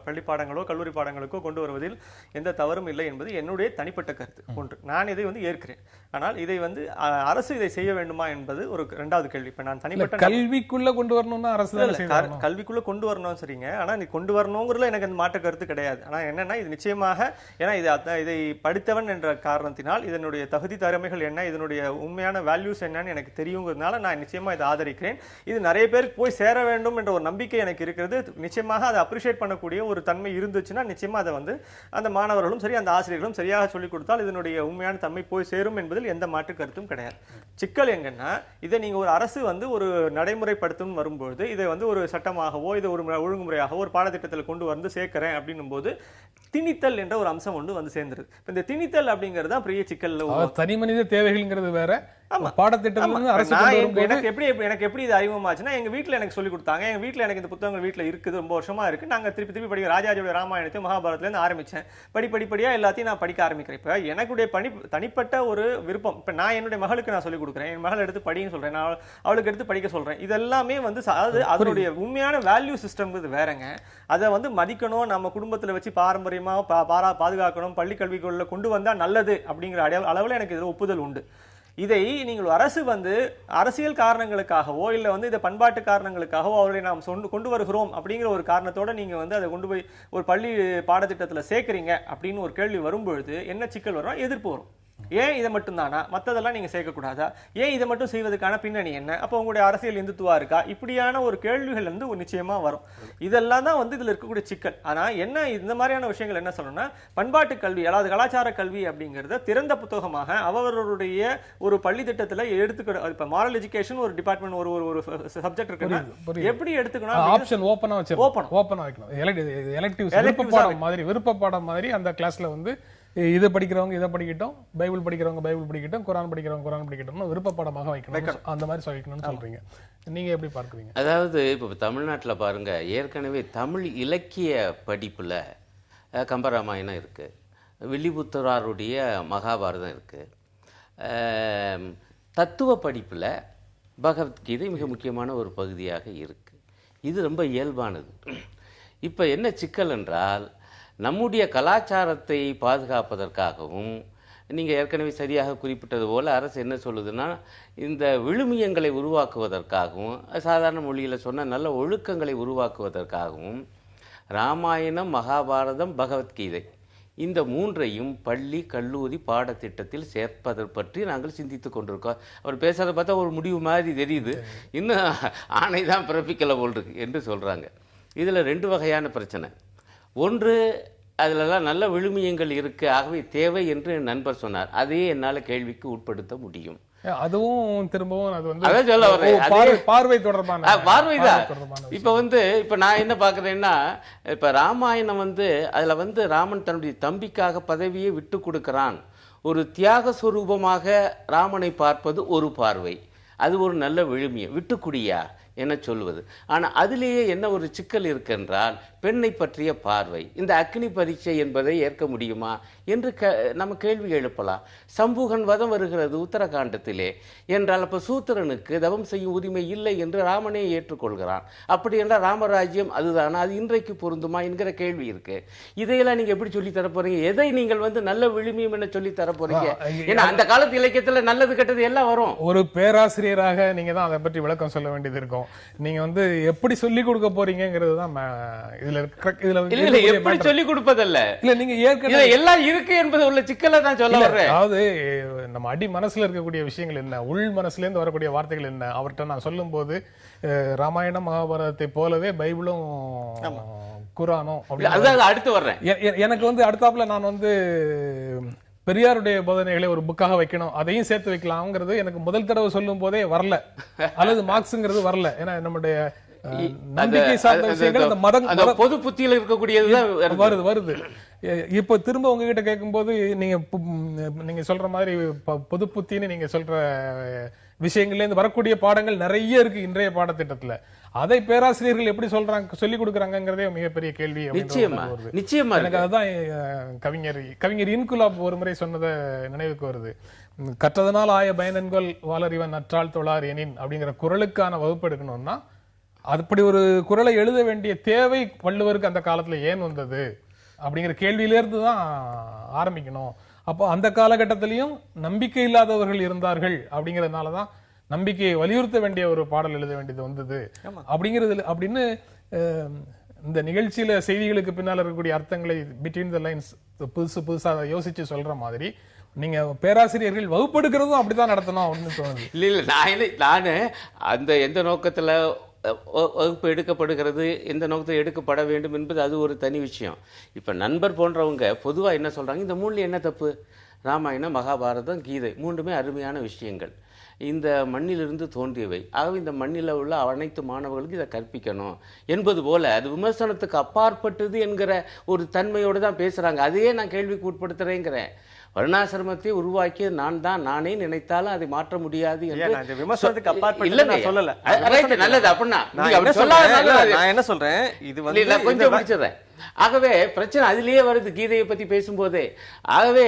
C: பள்ளிப்பாடங்களோ கல்லூரி பாடங்களுக்கோ கொண்டு வருவதில் எந்த தவறும் இல்லை என்பது என்னுடைய தனிப்பட்ட கருத்து. ஒன்று, நான் இதை வந்து ஏற்கிறேன். ஆனால் இதை வந்து அரசு இதை செய்ய வேண்டுமா என்பது ஒரு 2வது கேள்வி. இப்ப நான் தனிப்பட்ட
A: கல்விக்குள்ள கொண்டு வரணும்னா அரசு
C: கல்விக்குள்ள கொண்டு வரணும், சரிங்க. ஆனா நீ கொண்டு வரணுங்கிறதுல எனக்கு அந்த மாற்று கருத்து கிடையாது. ஆனா என்னன்னா, இது நிச்சயமாக ஏன்னா இதை படித்தவன் என்ற காரணத்தினால் இதனுடைய தகுதி திறமைகள் என்ன, இதனுடைய உண்மையான வேல்யூஸ் என்னன்னு எனக்கு தெரியுங்கிறதுனால நான் நிச்சயமா இதை ஆதரிக்கிறேன். இது நிறைய பேருக்கு போய் சேர வேண்டும் என்ற ஒரு நம்பிக்கை எனக்கு இருக்கிறது. நிச்சயமாக அதை அப்ரிஷியேட் பண்ணக்கூடிய ஒரு தன்மை இருந்துச்சுன்னா நிச்சயமா அதை வந்து அந்த மாணவர்களும் சரி, அந்த ஆசிரியர்களும் சரியாக சொல்லிக் கொடுத்தால் இதனுடைய உண்மையான தன்மை போய் சேரும் என்பதில் எந்த மாற்று கருத்தும் கிடையாது. சிக்கல் எங்கன்னா, இதை நீங்க ஒரு அரசு வந்து ஒரு நடைமுறைப்படுத்தும் வரும்போது இதை வந்து ஒரு சட்டமாகவோ இதை ஒரு ஒழுங்குமுறையாகவோ ஒரு பாடத்திட்டத்தில் கொண்டு வந்து சேர்க்கிறேன் அப்படின்னும் போது திணித்தல் என்ற ஒரு அம்சம் ஒன்று வந்து சேர்ந்துருது. இந்த திணித்தல் அப்படிங்கிறது தான் பெரிய சிக்கல்.
A: தனி மனித தேவைகள்ங்கிறது வேற, பாடத்திட்டம்
C: எனக்கு எப்படி இது அறிமுகமாச்சுன்னா, எங்க வீட்டுல எனக்கு சொல்லி கொடுத்தாங்க. எங்க வீட்டுல எனக்கு இந்த புத்தகங்கள் வீட்டுல இருக்குது, ரொம்ப வருஷமா இருக்கு. நாங்க திருப்பி படிக்க ராஜாஜியோட ராமாயணத்தை மகாபாரதத்துல இருந்து ஆரம்பிச்சேன். படிப்படியா எல்லாத்தையும் நான் படிக்க ஆரம்பிக்கிறேன். இப்ப எனக்குடைய தனிப்பட்ட ஒரு விருப்பம். இப்ப நான் என்னுடைய மகளுக்கு நான் சொல்லிக் கொடுக்குறேன், என் மகள் எடுத்து படின்னு சொல்றேன், நான் அவளுக்கு எடுத்து படிக்க சொல்றேன். இதெல்லாமே வந்து அதனுடைய உண்மையான வேல்யூ சிஸ்டம் வேறங்க. அதை வந்து மதிக்கணும், நம்ம குடும்பத்துல வச்சு பாரம்பரியமா பாதுகாக்கணும், பள்ளி கல்விக்குள்ள கொண்டு வந்தா நல்லது அப்படிங்கிற அளவுல எனக்கு இதுல ஒப்புதல் உண்டு. இதை நீங்கள் அரசு வந்து அரசியல் காரணங்களுக்காகவோ இல்ல வந்து இதை பண்பாட்டு காரணங்களுக்காகவோ அவர்களை நாம் கொண்டு வருகிறோம் அப்படிங்கிற ஒரு காரணத்தோட நீங்க வந்து அதை கொண்டு போய் ஒரு பள்ளி பாடத்திட்டத்தில் சேர்க்கிறீங்க அப்படின்னு ஒரு கேள்வி வரும்பொழுது என்ன சிக்கல் வரும்? எதிர்ப்பு வரும். ஏன் இதை மட்டும் தானா, மற்றதெல்லாம் நீங்க சேர்க்கக்கூடாதா, ஏன் இதை மட்டும் செய்வதற்கான பின்னணி என்ன, அப்போ உங்களுடைய அரசியல் இந்துத்துவா இருக்கா, இப்படியான ஒரு கேள்விகள் வந்து நிச்சயமா வரும். இதெல்லாம் தான் வந்து இதுல இருக்கக்கூடிய சிக்கல். ஆனா என்ன இந்த மாதிரியான விஷயங்கள் என்ன சொல்லணும்னா, பண்பாட்டு கல்வி அதாவது கலாச்சார கல்வி அப்படிங்கறத திறந்த புத்தகமாக அவர்களுடைய ஒரு பள்ளி திட்டத்துல எடுத்துக்கிற, இப்ப மாரல் எஜுகேஷன் ஒரு டிபார்ட்மெண்ட் ஒரு சப்ஜெக்ட் இருக்குன்னா எப்படி எடுத்துக்கணும்,
A: ஆப்ஷன் ஓபனா வைக்கணும். விருப்ப பாடம் மாதிரி அந்த கிளாஸ்ல வந்து இதை படிக்கிறவங்க இதை படிக்கட்டும், பைபிள் படிக்கிறவங்க பைபிள் படிக்கட்டும், குரான் படிக்கிறவங்க குரான் படிக்கட்டும், விருப்ப பாடமாக வைக்கணும், அந்த மாதிரி சொல்லிக்கணும்னு சொல்றீங்க. நீங்க எப்படி பார்க்குறீங்க?
B: அதாவது இப்போ தமிழ்நாட்டில் பாருங்க, ஏற்கனவே தமிழ் இலக்கிய படிப்புல கம்பராமாயணம் இருக்கு, வில்லிபுத்தராருடைய மகாபாரதம் இருக்கு, தத்துவ படிப்புல பகவத்கீதை மிக முக்கியமான ஒரு பகுதியாக இருக்கு. இது ரொம்ப இயல்பானது. இப்போ என்ன சிக்கல் என்றால், நம்முடைய கலாச்சாரத்தை பாதுகாப்பதற்காகவும், நீங்கள் ஏற்கனவே சரியாக குறிப்பிட்டது போல் அரசு என்ன சொல்லுதுன்னா, இந்த விழுமியங்களை உருவாக்குவதற்காகவும், சாதாரண மொழியில் சொன்ன நல்ல ஒழுக்கங்களை உருவாக்குவதற்காகவும் ராமாயணம், மகாபாரதம், பகவத்கீதை இந்த 3ஐயும் பள்ளி கல்லூரி பாடத்திட்டத்தில் சேர்ப்பதை பற்றி நாங்கள் சிந்தித்து கொண்டிருக்கோம். அவர் பேசுறதை பார்த்தா ஒரு முடிவு மாதிரி தெரியுது, இன்னும் ஆணை தான் பிறப்பிக்கல போல் இருக்கு என்று சொல்கிறாங்க. இதில் 2 வகையான பிரச்சனை. ஒன்று, அதிலெல்லாம் நல்ல விழுமியங்கள் இருக்கு, ஆகவே தேவை என்று நண்பர் சொன்னார். அதையே என்னால் கேள்விக்கு உட்படுத்த முடியும்.
A: அதுவும் திரும்பவும் அது வந்து
B: அதான் சொல்ல வரேன்,
A: பார்வை தொடர்பான
B: பார்வைதான். இப்ப நான் என்ன பாக்குறேன்னா, இப்ப ராமாயணம் வந்து அதுல வந்து ராமன் தன்னுடைய தம்பிக்காக பதவியை விட்டு கொடுக்கிறான். ஒரு தியாக சுரூபமாக ராமனை பார்ப்பது ஒரு பார்வை, அது ஒரு நல்ல விழுமியம். விட்டுக்குடியா, என சொல்வது. ஆனால் அதிலேயே என்ன ஒரு சிக்கல் இருக்கின்றால், பெண்ணை பற்றிய பார்வை, இந்த அக்னி பரீட்சை என்பதை ஏற்க முடியுமா என்று நம்ம கேள்வி எழுப்பலாம். சம்பூகன் வதம் வருகிறது உத்தரகாண்டத்திலே என்றால், அப்போ சூத்திரனுக்கு தவம் செய்யும் உரிமை இல்லை என்று ராமனே ஏற்றுக்கொள்கிறான். அப்படி என்றால் ராமராஜ்யம் அதுதானா, அது இன்றைக்கு பொருந்துமா என்கிற கேள்வி இருக்கு. இதையெல்லாம் நீங்க எப்படி சொல்லி தர போறீங்க? எதை நீங்கள் நல்ல விழுமியம் என சொல்லி தர போறீங்க? ஏன்னா அந்த காலத்து இலக்கியத்துல நல்லது கெட்டது எல்லாம் வரும்.
A: ஒரு பேராசிரியராக நீங்க தான் அதை பற்றி விளக்கம் சொல்ல வேண்டியது இருக்கும். நீங்க எப்படி சொல்லி கொடுக்க போறீங்கிறது தான் இதுல
B: எப்படி சொல்லி கொடுப்பதல்ல.
A: இல்ல நீங்க ஏற்கனவே
B: எல்லாம் இருக்கு என்பது உள்ள சிக்கலை தான் சொல்ல வர்றேன்.
A: அதாவது நம்ம அடி மனசுல இருக்கக்கூடிய விஷயங்கள் என்ன, உள் மனசுல இருந்து வரக்கூடிய வார்த்தைகள் என்ன, அவர்கிட்ட நான் சொல்லும் போது ராமாயணம் மகாபாரதத்தை போலவே பைபிளும் குரானும்
B: அதான் அடுத்து வர்றேன்.
A: எனக்கு அடுத்தாப்புல நான் பெரியாருடைய போதனைகளை ஒரு புக்காக வைக்கணும், அதையும் சேர்த்து வைக்கலாம்ங்கிறது எனக்கு முதல் தடவை சொல்லும் போதே வரல, அல்லது மார்க்ஸ்ங்கிறது வரல. ஏன்னா நம்முடைய நம்பிக்கை சார்ந்த விஷயங்கள் அந்த மதம்
B: பொது புத்தியில இருக்கக்கூடியது
A: வருது. இப்ப திரும்ப உங்ககிட்ட கேட்கும் போது நீங்க சொல்ற மாதிரி பொது புத்தின்னு நீங்க சொல்ற விஷயங்கள்ல இருந்து வரக்கூடிய பாடங்கள் நிறைய இருக்கு இன்றைய பாடத்திட்டத்துல. அதை பேராசிரியர்கள் எப்படி சொல்லிக் கொடுக்கறாங்கிறதே மிகப்பெரிய கேள்வி.
B: நிச்சயமா
A: எனக்கு அதுதான் கவிஞர் இன்குலாப் ஒரு முறை சொன்னதை நினைவுக்கு வருது. கற்றதனால் ஆய பயனன்கொள் வாளறிவன் நற்றால் தொழார் எனின் அப்படிங்கிற குறளுக்கான வகுப்பு எடுக்கணும்னா அப்படி ஒரு குறளை எழுத வேண்டிய தேவை வள்ளுவருக்கு அந்த காலத்துல ஏன் வந்தது அப்படிங்கிற கேள்வியிலிருந்து தான் ஆரம்பிக்கணும். அப்போ அந்த காலகட்டத்திலையும் நம்பிக்கை இல்லாதவர்கள் இருந்தார்கள் அப்படிங்கிறதுனாலதான் நம்பிக்கையை வலியுறுத்த வேண்டிய ஒரு பாடல் எழுத வேண்டியது வந்தது அப்படிங்கிறது. அப்படின்னு இந்த நிகழ்ச்சியில செய்திகளுக்கு பின்னால் இருக்கக்கூடிய அர்த்தங்களை பிட்வீன் த லைன்ஸ் புதுசா யோசிச்சு சொல்ற மாதிரி நீங்க பேராசிரியர்கள் வகுப்பெடுக்கிறதும் அப்படித்தான் நடத்தணும் அப்படின்னு தோணுது.
B: இல்ல நானு அந்த எந்த நோக்கத்துல வகுப்பு எடுக்கப்படுகிறது, எந்த நோக்கத்தில் எடுக்கப்பட வேண்டும் என்பது அது ஒரு தனி விஷயம். இப்ப நண்பர் போன்றவங்க பொதுவா என்ன சொல்றாங்க, இந்த மூணுல என்ன தப்பு? ராமாயணம், மகாபாரதம், கீதை மூன்றுமே அருமையான விஷயங்கள், இந்த மண்ணிலிருந்து தோன்றியவை. ஆகவே இந்த மண்ணில் உள்ள அனைத்து மாணவர்களுக்கு இதை கற்பிக்கணும் என்பது போல அது விமர்சனத்துக்கு அப்பாற்பட்டது என்கிற ஒரு தன்மையோடு தான் பேசுறாங்க. அதையே நான் கேள்விக்கு உட்படுத்துறேங்கிறேன். வர்ணாசிரமத்தை உருவாக்கிய நான் தான், நானே நினைத்தாலும் அதை மாற்ற முடியாது என்று
C: விமர்சனத்துக்கு அப்பாற்பட்டு நான் சொல்லல.
B: நல்லது அப்படின்னா
C: நான் என்ன சொல்றேன், இது
B: கொஞ்சம் முடிச்சிடுறேன். ஆகவே பிரச்சனை அதிலேயே வருது கீதையை பத்தி பேசும்போதே. ஆகவே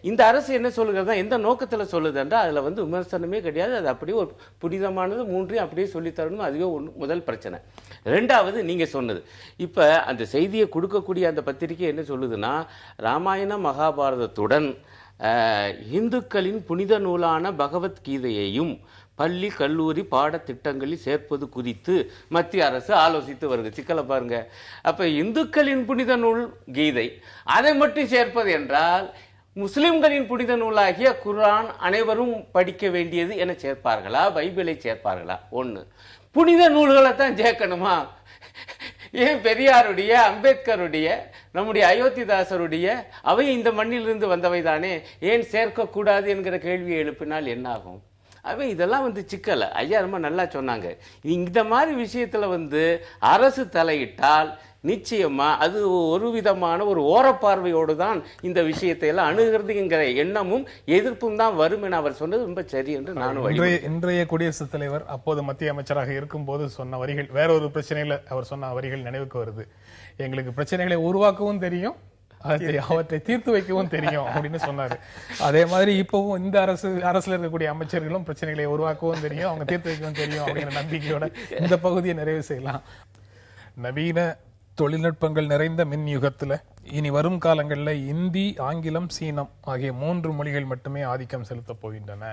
B: இந்த அரசு என்ன சொல்லுகிறதா, எந்த நோக்கத்துல சொல்லுது என்றால் அதுல விமர்சனமே கிடையாது, அது அப்படியே ஒரு புனிதமானது, மூன்றையும் அப்படியே சொல்லித்தரணும். அதுவே முதல் பிரச்சனை. ரெண்டாவது நீங்க சொன்னது, இப்ப அந்த செய்தியை கொடுக்கக்கூடிய அந்த பத்திரிகை என்ன சொல்லுதுன்னா, ராமாயண மகாபாரதத்துடன் இந்துக்களின் புனித நூலான பகவத்கீதையையும் பள்ளி கல்லூரி பாடத்திட்டங்களில் சேர்ப்பது குறித்து மத்திய அரசு ஆலோசித்து வருது. சிக்கலை பாருங்க. அப்ப இந்துக்களின் புனித நூல் கீதை, அதை மட்டும் சேர்ப்பது என்றால் முஸ்லிம்களின் புனித நூலாகிய குர்ஆன் அனைவரும் படிக்க வேண்டியது என சேர்ப்பார்களா, பைபிளை சேர்ப்பார்களா? ஒண்ணு. புனித நூல்களை தான் சேர்க்கணுமா? ஏன் பெரியாருடைய, அம்பேத்கருடைய, நம்முடைய அயோத்திதாசருடைய அவை இந்த மண்ணிலிருந்து வந்தவை தானே, ஏன் சேர்க்கக்கூடாது என்கிற கேள்வியை எழுப்பினால் என்ன ஆகும்? அவை இதெல்லாம் சிக்கல. ஐயா ரொம்ப நல்லா சொன்னாங்க. இந்த மாதிரி விஷயத்துல அரசு தலையிட்டால் நிச்சயமா அது ஒரு விதமான ஒரு ஓரப்பார்வையோடு தான் இந்த விஷயத்தை எல்லாம் அணுகிறதுங்கிற எண்ணமும் எதிர்ப்பும் தான் வரும் என அவர் சொன்னது ரொம்ப சரி என்று நானும்.
A: இன்றைய குடியரசுத் தலைவர் அப்போது மத்திய அமைச்சராக இருக்கும் போது சொன்ன வரிகள், வேற ஒரு பிரச்சனையில அவர் சொன்ன வரிகள் நினைவுக்கு வருது. எங்களுக்கு பிரச்சனைகளை உருவாக்கவும் தெரியும், அவற்றை தீர்த்து வைக்கவும் தெரியும் அப்படின்னு சொன்னாரு. அதே மாதிரி இப்பவும் இந்த அரசுல இருக்கக்கூடிய அமைச்சர்களும் பிரச்சனைகளை உருவாக்கவும் தெரியும், அவங்க தீர்த்து வைக்கவும் தெரியும் அப்படிங்கிற நம்பிக்கையோட இந்த பகுதியை நிறைவு செய்யலாம். நவீன தொழில்நுட்பங்கள் நிறைந்த மின் யுகத்துல இனி வரும் காலங்களில் இந்தி, ஆங்கிலம், சீனம் ஆகிய 3 மொழிகள் மட்டுமே ஆதிக்கம் செலுத்த போகின்றன.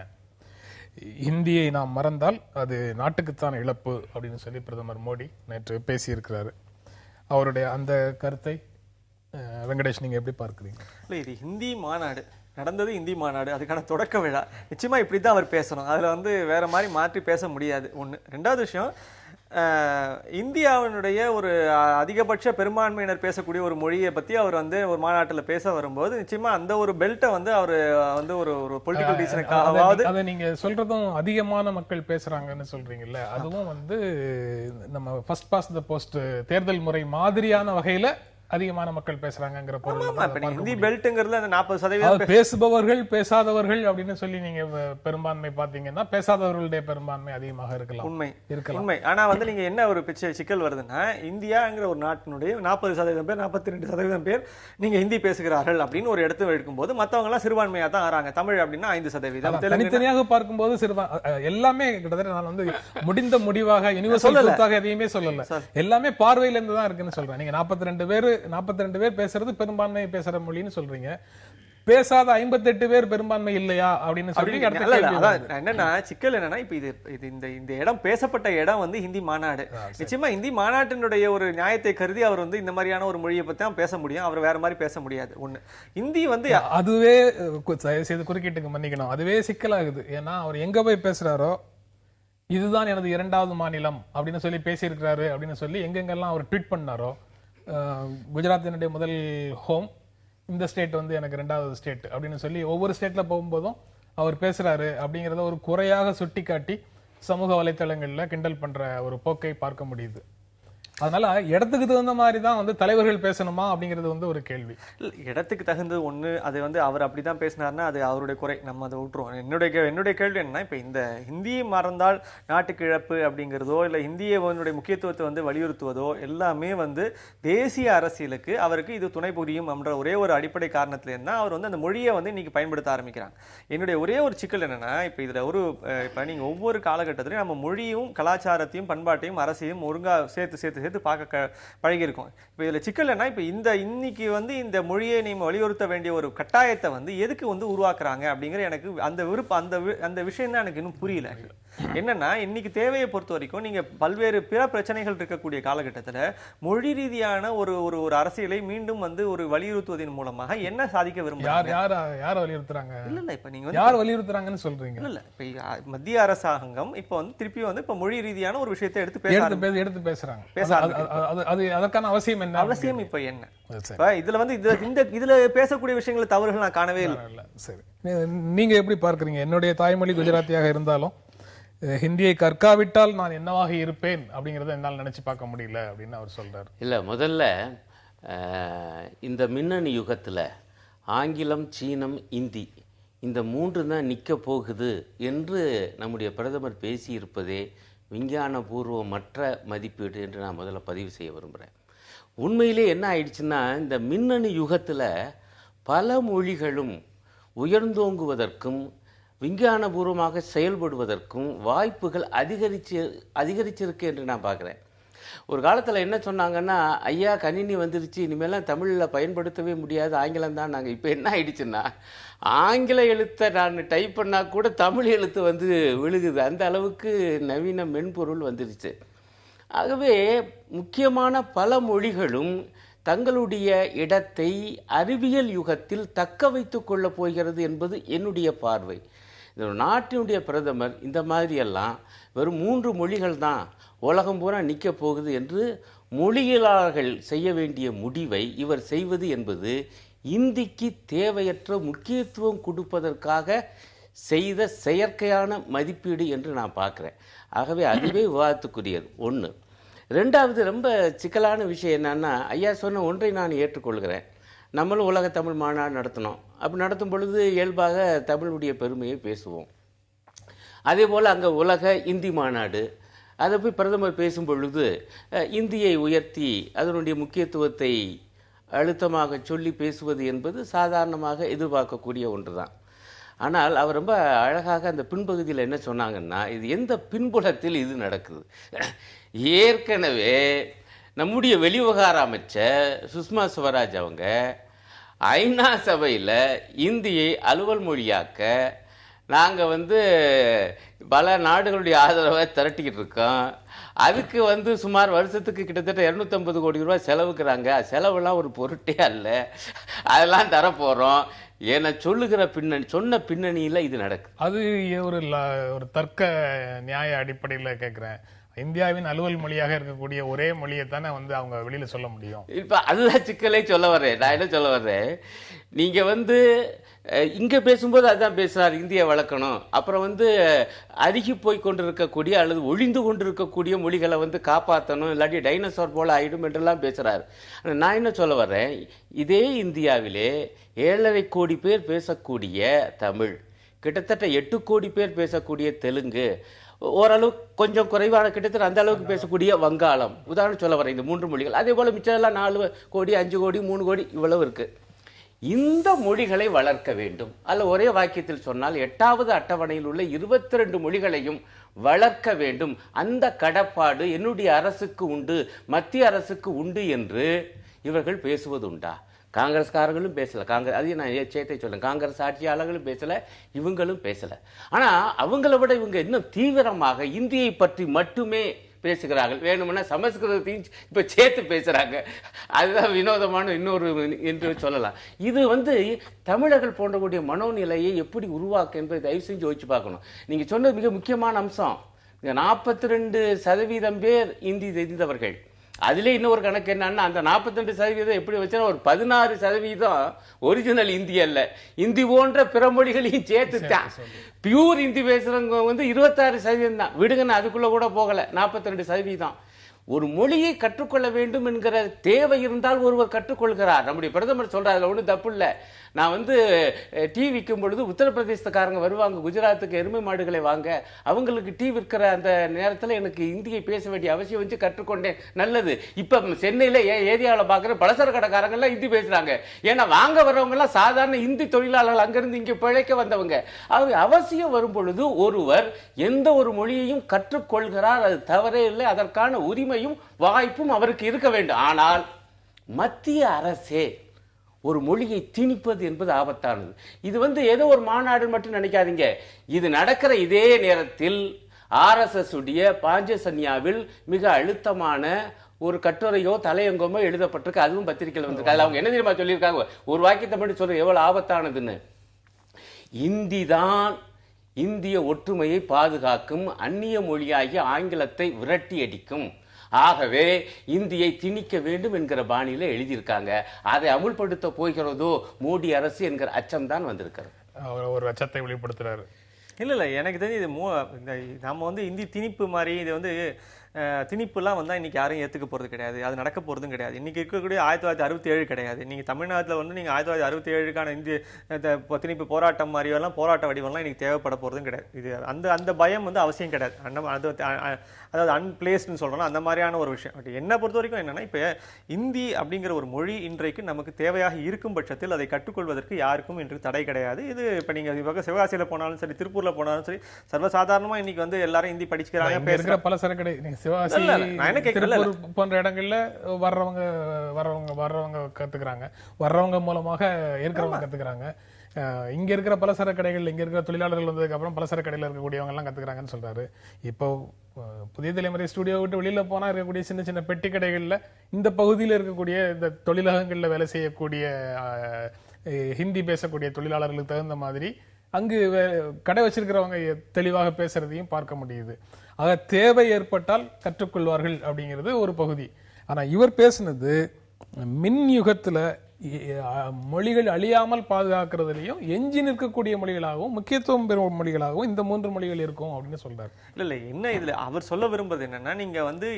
A: இந்தியை நாம் மறந்தால் அது நாட்டுக்குத்தான் இழப்பு அப்படின்னு சொல்லி பிரதமர் மோடி நேற்று பேசியிருக்கிறாரு. அவருடைய அந்த கருத்தை வெங்கடேஷ் நீங்க எப்படி பார்க்கிறீங்க?
C: இல்லை, இது ஹிந்தி மாநாடு நடந்தது, இந்தி மாநாடு, அதுக்கான தொடக்க விழா. நிச்சயமா இப்படி தான் அவர் பேசணும். அதுல வேற மாதிரி மாற்றி பேச முடியாது. ஒன்று. ரெண்டாவது விஷயம், இந்தியாவினுடைய ஒரு அதிகபட்ச பெரும்பான்மையினர் பேசக்கூடிய ஒரு மொழியை பத்தி அவர் ஒரு மாநாட்டில் பேச வரும்போது நிச்சயமா அந்த ஒரு பெல்ட்டை அவர் ஒரு பொலிட்டிக்கல் ரீசனுக்காவது
A: அதை நீங்க சொல்றதும் அதிகமான மக்கள் பேசுறாங்கன்னு சொல்றீங்கல்ல, அதுவும் நம்ம ஃபர்ஸ்ட் பாஸ்ட் த போஸ்ட் தேர்தல் முறை மாதிரியான வகையில அதிகமான மக்கள் பேசுறாங்கங்கிற பொருள்
C: ஆமா, இப்ப நீங்க ஹிந்தி பெல்ட்ங்கிறதுல அந்த 40%
A: பேசுபவர்கள் பேசாதவர்கள் அப்படின்னு சொல்லி நீங்க பெரும்பான்மை பாத்தீங்கன்னா பேசாதவர்களுடைய பெரும்பான்மை அதிகமாக இருக்கலாம்.
C: உண்மை. ஆனா வந்து நீங்க என்ன ஒரு சிக்கல் வருதுன்னா, இந்தியாங்கிற ஒரு நாட்டினுடைய 40% பேர் 42% பேர் நீங்க ஹிந்தி பேசுகிறார்கள் அப்படின்னு ஒரு இடத்துல எடுக்கும்போது மத்தவங்க எல்லாம் சிறுபான்மையா தான் ஆறாங்க. தமிழ் அப்படின்னா 5%.
A: தனித்தனியாக பார்க்கும்போது எல்லாமே கிட்டத்தட்ட நான் வந்து முடிந்த முடிவாக யூனிவர்சல் ட்ரூத்தாக எதையுமே சொல்லல, எல்லாமே பார்வையில இருந்து தான் இருக்குன்னு சொல்றேன். நீங்க 42 பேர் பேசுறது பெரும்பான்மை பேசுற மொழின்னு சொல்றீங்க, பேசாத 58 பேர் பெரும்பான்மை இல்லையா அப்படின்னு சொல்லி
C: என்னன்னா சிக்கல் என்னன்னா, இப்ப இது இந்த இடம் பேசப்பட்ட இடம் வந்து ஹிந்தி மாநாடு. நிச்சயமா ஹிந்தி மாநாட்டினுடைய ஒரு நியாயத்தை கருதி அவர் வந்து இந்த மாதிரியான ஒரு மொழியை பத்தி தான் பேச முடியும், அவர் வேற மாதிரி பேச முடியாது. ஒண்ணு ஹிந்தி வந்து
A: அதுவே செய்து குறுக்கீட்டுக்கு மன்னிக்கணும், அதுவே சிக்கலாகுது. ஏன்னா அவர் எங்க போய் பேசுறாரோ இதுதான் எனது இரண்டாவது மாநிலம் அப்படின்னு சொல்லி பேசியிருக்கிறாரு அப்படின்னு சொல்லி எங்கெங்கெல்லாம் அவர் ட்வீட் பண்ணாரோ, குஜராத்தினுடைய முதல் ஹோம், இந்த ஸ்டேட் வந்து எனக்கு ரெண்டாவது ஸ்டேட் அப்படின்னு சொல்லி ஒவ்வொரு ஸ்டேட்ல போகும்போதும் அவர் பேசுறாரு அப்படிங்கறத ஒரு குறையாக சுட்டி காட்டி சமூக வலைத்தளங்கள்ல கிண்டல் பண்ற ஒரு போக்கை பார்க்க முடியுது. அதனால இடத்துக்கு தகுந்த மாதிரி தான் வந்து தலைவர்கள் பேசணுமா அப்படிங்கிறது வந்து ஒரு கேள்வி.
C: இடத்துக்கு தகுந்தது ஒண்ணு, அது வந்து அவர் அப்படிதான் பேசினார்னா அது அவருடைய குறை, நம்ம அதை விட்டுருவோம். என்னுடைய கேள்வி என்னன்னா, இப்ப இந்த ஹிந்தியை மறந்தால் நாட்டுக்கு இழப்பு அப்படிங்கிறதோ இல்ல ஹிந்தியை முக்கியத்துவத்தை வந்து வலியுறுத்துவதோ எல்லாமே வந்து தேசிய அரசியலுக்கு அவருக்கு இது துணை புரியும் என்ற ஒரே ஒரு அடிப்படை காரணத்துல இருந்தா அவர் வந்து அந்த மொழியை வந்து இன்னைக்கு பயன்படுத்த ஆரம்பிக்கிறாங்க. என்னுடைய ஒரே ஒரு சிக்கல் என்னன்னா, இப்ப இதுல இப்ப நீங்க ஒவ்வொரு காலகட்டத்திலையும் நம்ம மொழியும் கலாச்சாரத்தையும் பண்பாட்டையும் அரசையும் ஒழுங்கா சேர்த்து பார்க்க பழகி இருக்கும். இப்ப இதுல சிக்கல் என்ன, இப்ப இன்னைக்கு வந்து இந்த மொழியை நீங்க வலியுறுத்த வேண்டிய ஒரு கட்டாயத்தை வந்து எதுக்கு வந்து உருவாக்குறாங்க அப்படிங்கிற எனக்கு அந்த விருப்பம் அந்த விஷயம் தான் எனக்கு இன்னும் புரியல. என்னன்னா, இன்னைக்கு தேவையை பொறுத்த வரைக்கும் நீங்க பல்வேறு பிற பிரச்சனைகள் இருக்கக்கூடிய காலகட்டத்துல மொழி ரீதியான ஒரு அரசியலை மீண்டும் வந்து ஒரு வலியுறுத்துவதன் மூலமாக என்ன சாதிக்க விரும்புறாங்க?
A: யார் வலியுறுத்துறாங்க?
C: இல்ல இப்ப நீங்க
A: யார் வலியுறுத்துறாங்கன்னு சொல்றீங்க?
C: இல்ல இப்ப மத்திய அரசாங்கம் இப்ப வந்து திருப்பி வந்து இப்ப மொழி ரீதியான ஒரு விஷயத்தை எடுத்து பேசுறாங்க.
A: அதற்கான அவசியம் என்ன?
C: அவசியம் இப்ப என்ன? இதுல வந்து இதுல பேசக்கூடிய விஷயங்கள் தவறுகள் நான் காணவே இல்லை.
A: சரி, நீங்க எப்படி பார்க்கறீங்க? என்னுடைய தாய்மொழி குஜராத்தியாக இருந்தாலும் ஹிந்தியை கற்காவிட்டால் நான் என்னவாக இருப்பேன் அப்படிங்கறத என்னால் நினைச்சு பார்க்க முடியல அப்படின்னு அவர் சொல்றாரு.
B: இல்ல, முதல்ல இந்த மின்னணு யுகத்துல ஆங்கிலம், சீனம், இந்தி இந்த மூன்று தான் நிற்க போகுது என்று நம்முடைய பிரதமர் பேசியிருப்பதே விஞ்ஞானபூர்வமற்ற மதிப்பீடு என்று நான் முதல்ல பதிவு செய்ய விரும்புகிறேன். உண்மையிலே என்ன ஆயிடுச்சுன்னா, இந்த மின்னணு யுகத்தில் பல மொழிகளும் உயர்ந்தோங்குவதற்கும் விஞ்ஞானபூர்வமாக செயல்படுவதற்கும் வாய்ப்புகள் அதிகரிச்சிருக்கு என்று நான் பார்க்குறேன். ஒரு காலத்தில் என்ன சொன்னாங்கன்னா, ஐயா கணினி வந்துருச்சு, இனிமேலாம் தமிழில் பயன்படுத்தவே முடியாது, ஆங்கிலம் தான். நாங்கள் இப்போ என்ன ஆயிடுச்சுன்னா, ஆங்கில எழுத்தை நான் டைப் பண்ணால் கூட தமிழ் எழுத்து வந்து விழுகுது. அந்த அளவுக்கு நவீன மென்பொருள் வந்துருச்சு. ஆகவே முக்கியமான பல மொழிகளும் தங்களுடைய இடத்தை அறிவியல் யுகத்தில் தக்க வைத்து கொள்ளப் போகிறது என்பது என்னுடைய பார்வை. இந்த நாட்டினுடைய பிரதமர் இந்த மாதிரியெல்லாம் வெறும் 3 மொழிகள் தான் உலகம் பூரா நிற்க போகுது என்று மொழியியலாளர்கள் செய்ய வேண்டிய முடிவை இவர் செய்வது என்பது இந்திக்கு தேவையற்ற முக்கியத்துவம் கொடுப்பதற்காக செய்த செயற்கையான மதிப்பீடு என்று நான் பார்க்குறேன். ஆகவே அதுவே விவாதத்துக்குரியது ஒன்று. ரெண்டாவது, ரொம்ப சிக்கலான விஷயம் என்னன்னா, ஐயா சொன்ன ஒன்றை நான் ஏற்றுக்கொள்கிறேன். நம்மளும் உலக தமிழ் மாநாடு நடத்தினோம். அப்படி நடத்தும் பொழுது இயல்பாக தமிழுடைய பெருமையை பேசுவோம். அதே போல் அங்கே உலக இந்தி மாநாடு, அதை போய் பிரதமர் பேசும் பொழுது இந்தியை உயர்த்தி அதனுடைய முக்கியத்துவத்தை அழுத்தமாக சொல்லி பேசுவது என்பது சாதாரணமாக எதிர்பார்க்கக்கூடிய ஒன்று தான். ஆனால் அவர் ரொம்ப அழகாக அந்த பின்பகுதியில் என்ன சொன்னாங்கன்னா, இது எந்த பின்புலத்தில் இது நடக்குது. ஏற்கனவே நம்முடைய வெளிவிவகார அமைச்சர் சுஷ்மா ஸ்வராஜ் அவங்க ஐநா சபையில் இந்தியை அலுவல் மொழியாக்க நாங்கள் வந்து பல நாடுகளுடைய ஆதரவை திரட்டிக்கிட்டு இருக்கோம். அதுக்கு வந்து சுமார் வருஷத்துக்கு கிட்டத்தட்ட 250 கோடி ரூபாய் செலவுக்குறாங்க. செலவுலாம் ஒரு பொருட்டே அல்ல, அதெல்லாம் தரப்போகிறோம் என சொல்லுகிற சொன்ன பின்னணியில் இது நடக்குது.
A: அது ஒரு தர்க்க நியாய அடிப்படையில் கேட்குறேன். இந்தியாவின் அலுவல் மொழியாக இருக்கக்கூடிய ஒரே மொழியை தானே வந்து அவங்க வெளியில சொல்ல முடியும்.
B: இப்ப அதுதான் சிக்கலே சொல்ல வர்றேன். நான் என்ன சொல்ல வர்றேன், நீங்க வந்து இங்க பேசும்போது அதுதான் பேசுறாரு, இந்திய வளர்க்கணும். அப்புறம் வந்து அருகி போய் கொண்டிருக்கக்கூடிய அல்லது ஒழிந்து கொண்டிருக்கக்கூடிய மொழிகளை வந்து காப்பாற்றணும், இல்லாட்டி டைனோசார் போல ஆயிடும் என்றெல்லாம் பேசுறாரு. நான் என்ன சொல்ல வர்றேன், இதே இந்தியாவிலே 7.5 கோடி பேர் பேசக்கூடிய தமிழ், கிட்டத்தட்ட 8 கோடி பேர் பேசக்கூடிய தெலுங்கு, ஓரளவு கொஞ்சம் குறைவான கிட்டத்தட்ட அந்த அளவுக்கு பேசக்கூடிய வங்காளம், உதாரணம் சொல்ல வரேன், இந்த 3 மொழிகள். அதே போல மிச்சம் எல்லாம் 4 கோடி 5 கோடி 3 கோடி இவ்வளவு இருக்கு. இந்த மொழிகளை வளர்க்க வேண்டும். அல்ல ஒரே வாக்கியத்தில் சொன்னால் 8வது அட்டவணையில் உள்ள 22 மொழிகளையும் வளர்க்க வேண்டும். அந்த கடப்பாடு என்னுடைய அரசுக்கு உண்டு, மத்திய அரசுக்கு உண்டு என்று இவர்கள் பேசுவதுண்டா? காங்கிரஸ்காரர்களும் பேசல. அது நான் சேத்தை சொல்ல, காங்கிரஸ் ஆட்சியாளர்களும் பேசல, இவங்களும் பேசல. ஆனா அவங்கள விட இவங்க இன்னும் தீவிரமாக இந்தியை பற்றி மட்டுமே பேசுகிறார்கள். வேணும்னா சமஸ்கிருதத்தையும் இப்ப சேர்த்து பேசுறாங்க. அதுதான் வினோதமான இன்னொரு என்று சொல்லலாம். இது வந்து தமிழர்கள் போன்றக்கூடிய மனோநிலையை எப்படி உருவாக்க என்பதை தயவு செஞ்சு யோசிச்சு பார்க்கணும். நீங்க சொன்னது மிக முக்கியமான அம்சம். 42% பேர் இந்தி தெரிந்தவர்கள். அதுல இன்னொரு கணக்கு என்னன்னா, அந்த 42% எப்படி வச்சா ஒரு 16% ஒரிஜினல் இந்தி அல்ல, இந்தி போன்ற பிற மொழிகளையும் சேர்த்துத்தான். பியூர் இந்தி பேசுறவங்க வந்து 26% தான். விடுங்கன்னு அதுக்குள்ள கூட போகல, 42%. ஒரு மொழியை கற்றுக்கொள்ள வேண்டும் என்கிற தேவை இருந்தால் ஒருவர் கற்றுக்கொள்கிறார். நம்முடைய பிரதமர் சொல்றாரு, அதுல ஒன்றும் தப்பு இல்லை. நான் வந்து டீ விற்கும் பொழுது உத்தரப்பிரதேசக்காரங்க வருவாங்க குஜராத்துக்கு எருமை மாடுகளை வாங்க, அவங்களுக்கு டீ விற்கிற அந்த நேரத்தில் எனக்கு இந்தியை பேச வேண்டிய அவசியம் வச்சு கற்றுக்கொண்டேன். நல்லது. இப்ப சென்னையில ஏரியாவில் பார்க்குற பலசர கடைக்காரங்கெல்லாம் ஹிந்தி பேசுறாங்க. ஏன்னா வாங்க வர்றவங்க எல்லாம் சாதாரண இந்தி தொழிலாளர்கள், அங்கிருந்து இங்கே பிழைக்க வந்தவங்க. அவசியம் வரும் பொழுது ஒருவர் எந்த ஒரு மொழியையும் கற்றுக்கொள்கிறார், அது தவறே இல்லை. அதற்கான உரிமையும் வாய்ப்பும் அவருக்கு இருக்க வேண்டும். ஆனால் மத்திய அரசே ஒரு மொழியை திணிப்பது என்பது ஆபத்தானது. இது வந்து ஏதோ ஒரு மாநாடு மட்டும் நினைக்காதீங்க. இது நடக்கிற இதே நேரத்தில் RSS உடைய பாஞ்சசன்யாவில் மிக அழுத்தமான ஒரு கட்டுரையோ தலையங்கமோ எழுதப்பட்டிருக்கு. அதுவும் பத்திரிகையில் வந்திருக்கு. அதில் அவங்க என்ன தெரியுமா சொல்லியிருக்காங்க, ஒரு வாக்கியத்தை மட்டும் சொல்ற எவ்வளவு ஆபத்தானதுன்னு. இந்தி தான் இந்திய ஒற்றுமையை பாதுகாக்கும், அந்நிய மொழியாகிய ஆங்கிலத்தை விரட்டி அடிக்கும். ஆகவே இந்தியை திணிக்க வேண்டும் என்கிற பாணியில எழுதியிருக்காங்க. அதை அமுல்படுத்த போகிறதோ மோடி அரசு என்கிற அச்சம் தான் வந்திருக்கிறது.
A: ஒரு அச்சத்தை வெளிப்படுத்துறாரு.
C: இல்ல எனக்கு தெரிஞ்சு இது நம்ம வந்து இந்தி திணிப்பு மாதிரி இது வந்து திணிப்புலாம் வந்தால் இன்னைக்கு யாரும் ஏற்றுக்க போகிறது கிடையாது, அது நடக்க போகிறதும் கிடையாது. இன்னைக்கு இருக்கக்கூடிய 1967 கிடையாது. நீங்கள் தமிழ்நாட்டில் வந்து நீங்கள் 1967க்கான இந்திய திணிப்பு போராட்டம் மாதிரியெல்லாம் போராட்ட வடிவம்லாம் இன்னைக்கு தேவைப்பட போகிறதும் கிடையாது. இது அந்த பயம் வந்து அவசியம் கிடையாது. அதாவது அன்பிளேஸ்டுன்னு சொல்கிறோம், அந்த மாதிரியான ஒரு விஷயம். பட் என்னை பொறுத்த வரைக்கும் என்னென்னா, இப்போ இந்தி அப்படிங்கிற ஒரு மொழி இன்றைக்கு நமக்கு தேவையாக இருக்கும் பட்சத்தில் அதை கற்றுக்கொள்வதற்கு யாருக்கும் இன்று தடை கிடையாது. இது இப்போ நீங்கள் இப்போ சிவகாசியில் போனாலும் சரி, திருப்பூரில் போனாலும் சரி, சர்வசாதாரணமாக இன்னைக்கு வந்து எல்லாரும் இந்தி படிச்சுக்கிறாங்க, பேசுகிற
A: பல சரக்கடை சிவகாசி போன்ற இடங்கள்ல வர்றவங்க கத்துக்கிறாங்க, வர்றவங்க மூலமாக இருக்கிறவங்க கத்துக்கிறாங்க. இங்க இருக்கிற பலசர கடைகள், இங்க இருக்கிற தொழிலாளர்கள் வந்ததுக்கு அப்புறம் பலசர கடையில் இருக்கக்கூடியவங்க எல்லாம் கத்துக்கிறாங்கன்னு சொல்றாரு. இப்போ புதிய தலைமுறை ஸ்டுடியோ விட்டு வெளியில போனா இருக்கக்கூடிய சின்ன சின்ன பெட்டி கடைகள்ல இந்த பகுதியில் இருக்கக்கூடிய இந்த தொழிலகங்கள்ல வேலை செய்யக்கூடிய ஹிந்தி பேசக்கூடிய தொழிலாளர்களுக்கு தகுந்த மாதிரி அங்கு கடை வச்சிருக்கிறவங்க தெளிவாக பேசுறதையும் பார்க்க முடியுது. ஆக தேவை ஏற்பட்டால் கற்றுக்கொள்வார்கள் அப்படிங்கிறது ஒரு பகுதி. ஆனா இவர் பேசினது மின் யுகத்துல மொழிகள் அழியாமல் பாதுகாக்கிறதுலையும் எஞ்சி நிற்கக்கூடிய மொழிகளாகவும் முக்கியத்துவம் பெறும் மொழிகளாகவும் இந்த 3 மொழிகள் இருக்கும் அப்படின்னு சொல்றாரு.
C: இல்ல என்ன இதுல அவர் சொல்ல விரும்புறது என்னன்னா, நீங்க வந்து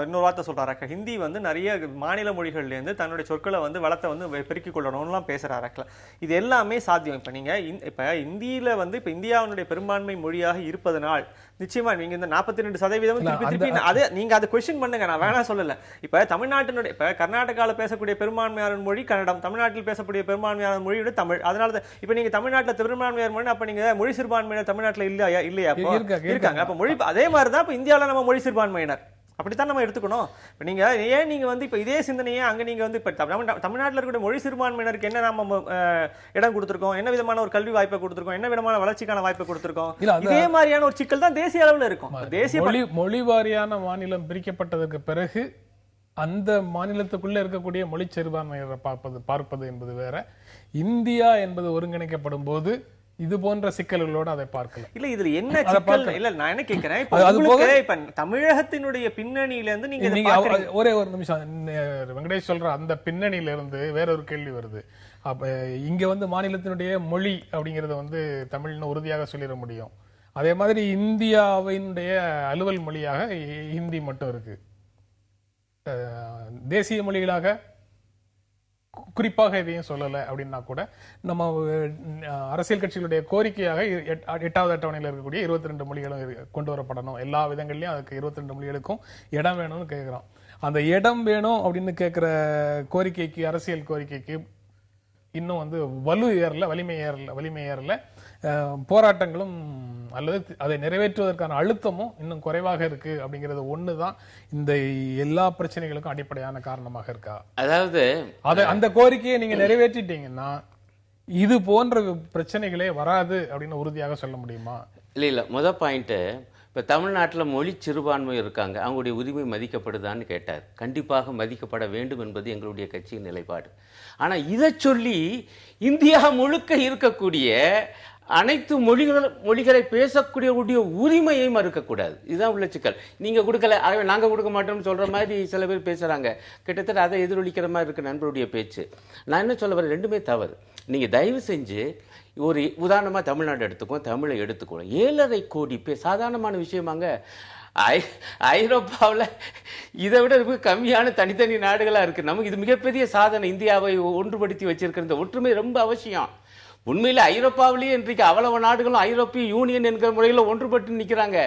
C: இன்னொரு வார்த்தை சொல்றாரு, ஹிந்தி வந்து நிறைய மாநில மொழிகள்ல இருந்து தன்னுடைய சொற்களை வந்து வளத்தை வந்து பெருக்கிக் கொள்ளணும்லாம் பேசுறாரு. இது எல்லாமே சாத்தியம். இப்ப நீங்க இப்ப இந்தியில வந்து இப்ப இந்தியாவுடைய பெரும்பான்மை மொழியாக இருப்பதனால் நிச்சயமா நீங்க இந்த 42% திருப்பி அதே நீங்க அதை கொஸ்டின் பண்ணுங்க, நான் வேணா சொல்லல. இப்ப தமிழ்நாட்டினுடைய இப்ப கர்நாடகாவில் பேசக்கூடிய பெரும்பான்மையான மொழி கன்னடம், தமிழ்நாட்டில் பேசக்கூடிய பெரும்பான்மையான மொழியோட தமிழ். அதனால இப்ப நீங்க தமிழ்நாட்டில் பெரும்பான்மையான மொழி, அப்ப நீங்க மொழி சிறுபான்மையினர் தமிழ்நாட்டில் இல்லையா? இருக்காங்க. அப்ப மொழி அதே மாதிரிதான் இப்ப இந்தியாவில நம்ம மொழி சிறுபான்மையினர் அப்படித்தான் நம்ம எடுத்துக்கணும். இப்போ நீங்க வந்து இப்போ இதே சிந்தனையே அங்கே நீங்கள் வந்து இப்போ தமிழ்நாட்டில் இருக்கக்கூடிய மொழி சிறுபான்மையினருக்கு என்ன நம்ம இடம் கொடுத்துருக்கோம், என்ன விதமான ஒரு கல்வி வாய்ப்பை கொடுத்துருக்கோம், என்ன விதமான வளர்ச்சிக்கான வாய்ப்பை கொடுத்துருக்கோம், இதே மாதிரியான ஒரு சிக்கல் தான் தேசிய அளவில் இருக்கும். தேசிய
A: மொழி வாரியான மாநிலம் பிரிக்கப்பட்டதற்கு பிறகு அந்த மாநிலத்துக்குள்ள இருக்கக்கூடிய மொழி சிறுபான்மையினரை பார்ப்பது என்பது வேற. இந்தியா என்பது ஒருங்கிணைக்கப்படும் போது இது போன்ற சிக்கல்களோடு அதை பார்க்கல.
C: இல்ல இதுல என்ன சிக்கல்? இல்ல நான் என்ன கேக்குறேன், இப்ப தமிழகத்தினுடைய பின்னணியில இருந்து நீங்க
A: ஒரே ஒரு நிமிஷம், வெங்கடேஷ் சொல்ற அந்த பின்னணியில இருந்து வேற ஒரு கேள்வி வருது. அப்ப இங்க வந்து மாநிலத்தினுடைய மொழி அப்படிங்கறத தமிழ்னு உறுதியாக சொல்லிட முடியும். அதே மாதிரி இந்தியாவினுடைய அலுவல் மொழியாக ஹிந்தி மட்டும் இருக்கு. தேசிய மொழிகளாக குறிப்பாக எதையும் சொல்லலை அப்படின்னா கூட நம்ம அரசியல் கட்சிகளுடைய கோரிக்கையாக 8வது அட்டவணையில் இருக்கக்கூடிய 22 மொழிகளும் கொண்டு வரப்படணும். எல்லா விதங்கள்லயும் அதுக்கு 22 மொழிகளுக்கும் இடம் வேணும்னு கேட்கிறோம். அந்த இடம் வேணும் அப்படின்னு கேட்கிற கோரிக்கைக்கு, அரசியல் கோரிக்கைக்கு இன்னும் வலிமை ஏறல. போராட்டங்களும் அல்லது அதை நிறைவேற்றுவதற்கான அழுத்தமும் இன்னும் குறைவாக இருக்கு. அப்படிங்கிறது ஒண்ணுதான் இந்த எல்லா பிரச்சனைகளுக்கும் அடிப்படையான காரணமாக இருக்கா?
B: அதாவது
A: அந்த கோரிக்கையை நீங்க நிறைவேற்றிட்டீங்கன்னா இது போன்ற பிரச்சனைகளே வராது அப்படின்னு உறுதியாக சொல்ல முடியுமா?
B: இல்ல முத பாயிண்ட், இப்ப தமிழ்நாட்டில் மொழி சிறுபான்மை இருக்காங்க, அவங்களுடைய உரிமை மதிக்கப்படுதான்னு கேட்டார். கண்டிப்பாக மதிக்கப்பட வேண்டும் என்பது எங்களுடைய கட்சியின் நிலைப்பாடு. ஆனா இதை சொல்லி இந்தியா முழுக்க இருக்கக்கூடிய அனைத்து மொழிகளை பேசக்கூடிய உரிமையை மறுக்கக்கூடாது. இதுதான் உள்ள சிக்கல். நீங்க கொடுக்கல, நாங்க கொடுக்க மாட்டோம்னு சொல்ற மாதிரி சில பேர் பேசுறாங்க. கிட்டத்தட்ட அதை எதிரொலிக்கிற மாதிரி இருக்கு நண்பருடைய பேச்சு. நான் என்ன சொல்ல வரேன், ரெண்டுமே தவறு. நீங்க தயவு செஞ்சு ஒரு உதாரணமா தமிழ்நாடு எடுத்துக்கோம், தமிழை எடுத்துக்கோம். 7.5 கோடி பேர் சாதாரணமான விஷயமாங்க. ஐரோப்பாவில் இதை விட கம்மியான தனித்தனி நாடுகளா இருக்கு. நமக்கு இது மிகப்பெரிய சாதனை. இந்தியாவை ஒன்றுபடுத்தி வச்சிருக்கிற இந்த ஒற்றுமை ரொம்ப அவசியம். உண்மையில ஐரோப்பாவிலேயே இன்றைக்கு அவ்வளவு நாடுகளும் ஐரோப்பிய யூனியன் என்கிற முறையில் ஒன்றுபட்டு நிற்கிறாங்க.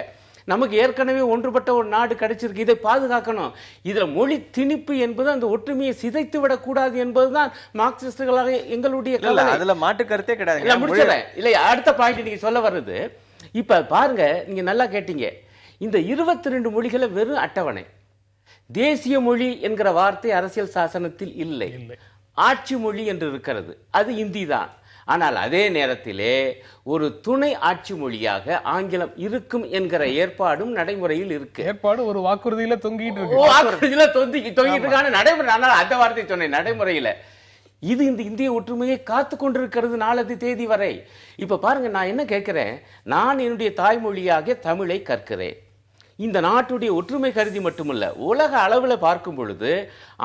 B: நமக்கு ஏற்கனவே ஒன்றுபட்ட ஒரு நாடு கிடைச்சிருக்கு. இதை பாதுகாக்கணும். இதுல மொழி திணிப்பு என்பது அந்த ஒற்றுமையை சிதைத்து விடக்கூடாது என்பதுதான் மார்க்சிஸ்டுகளாக எங்களுடைய
C: அதுல மாட்டு கருத்தே கிடையாது.
B: முடிச்சல இல்ல, அடுத்த பாயிண்ட் நீங்க சொல்ல வர்றது. இப்ப பாருங்க, நீங்க நல்லா கேட்டீங்க. இந்த 22 மொழிகளை வெறும் அட்டவணை. தேசிய மொழி என்கிற வார்த்தை அரசியல் சாசனத்தில் இல்லை. ஆட்சி மொழி என்று இருக்கிறது, அது இந்தி தான். ஆனால் அதே நேரத்திலே ஒரு துணை ஆட்சி மொழியாக ஆங்கிலம் இருக்கும் என்கிற ஏற்பாடும் நடைமுறையில் இருக்கு.
A: ஏற்பாடு ஒரு வாக்குறுதியில தொங்கிட்டு இருக்கு.
B: வாக்குறுதியில தொங்கிட்டு இருக்கான நடைமுறை. ஆனால் அந்த வார்த்தையை சொன்னேன், நடைமுறையில இது இந்த இந்திய ஒற்றுமையை காத்து கொண்டிருக்கிறது நாளது தேதி வரை. இப்ப பாருங்க, நான் என்ன கேட்கிறேன், நான் என்னுடைய தாய்மொழியாக தமிழை கற்கிறேன். இந்த நாட்டுடைய ஒற்றுமை கருதி மட்டுமல்ல, உலக அளவில் பார்க்கும் பொழுது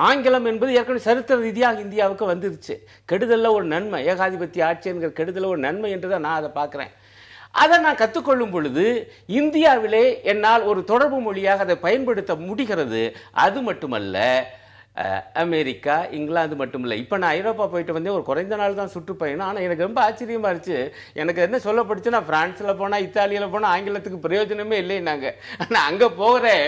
B: ஆங்கிலம் என்பது ஏற்கனவே சரித்திர ரீதியாக இந்தியாவுக்கு வந்துருச்சு. கெடுதல்ல ஒரு நன்மை, ஏகாதிபத்திய ஆட்சி என்கிற கெடுதல்ல ஒரு நன்மை என்றுதான் நான் அதை பார்க்கிறேன். அதை நான் கற்றுக்கொள்ளும் பொழுது இந்தியாவிலே என்னால் ஒரு தொடர்பு மொழியாக அதை பயன்படுத்த முடிகிறது. அது மட்டுமல்ல, அமெரிக்கா, இங்கிலாந்து மட்டுமில்லை. இப்போ நான் ஐரோப்பா போயிட்டு வந்தேன், ஒரு குறைந்த நாள் தான் சுற்றுப்பயணம். ஆனால் எனக்கு ரொம்ப ஆச்சரியமா இருந்துச்சு. எனக்கு என்ன சொல்லப்படுச்சு, நான் பிரான்ஸில் போனால், இத்தாலியில் போனால் ஆங்கிலத்துக்கு பிரயோஜனமே இல்லைன்னாங்க. ஆனால் அங்கே போகிறேன்,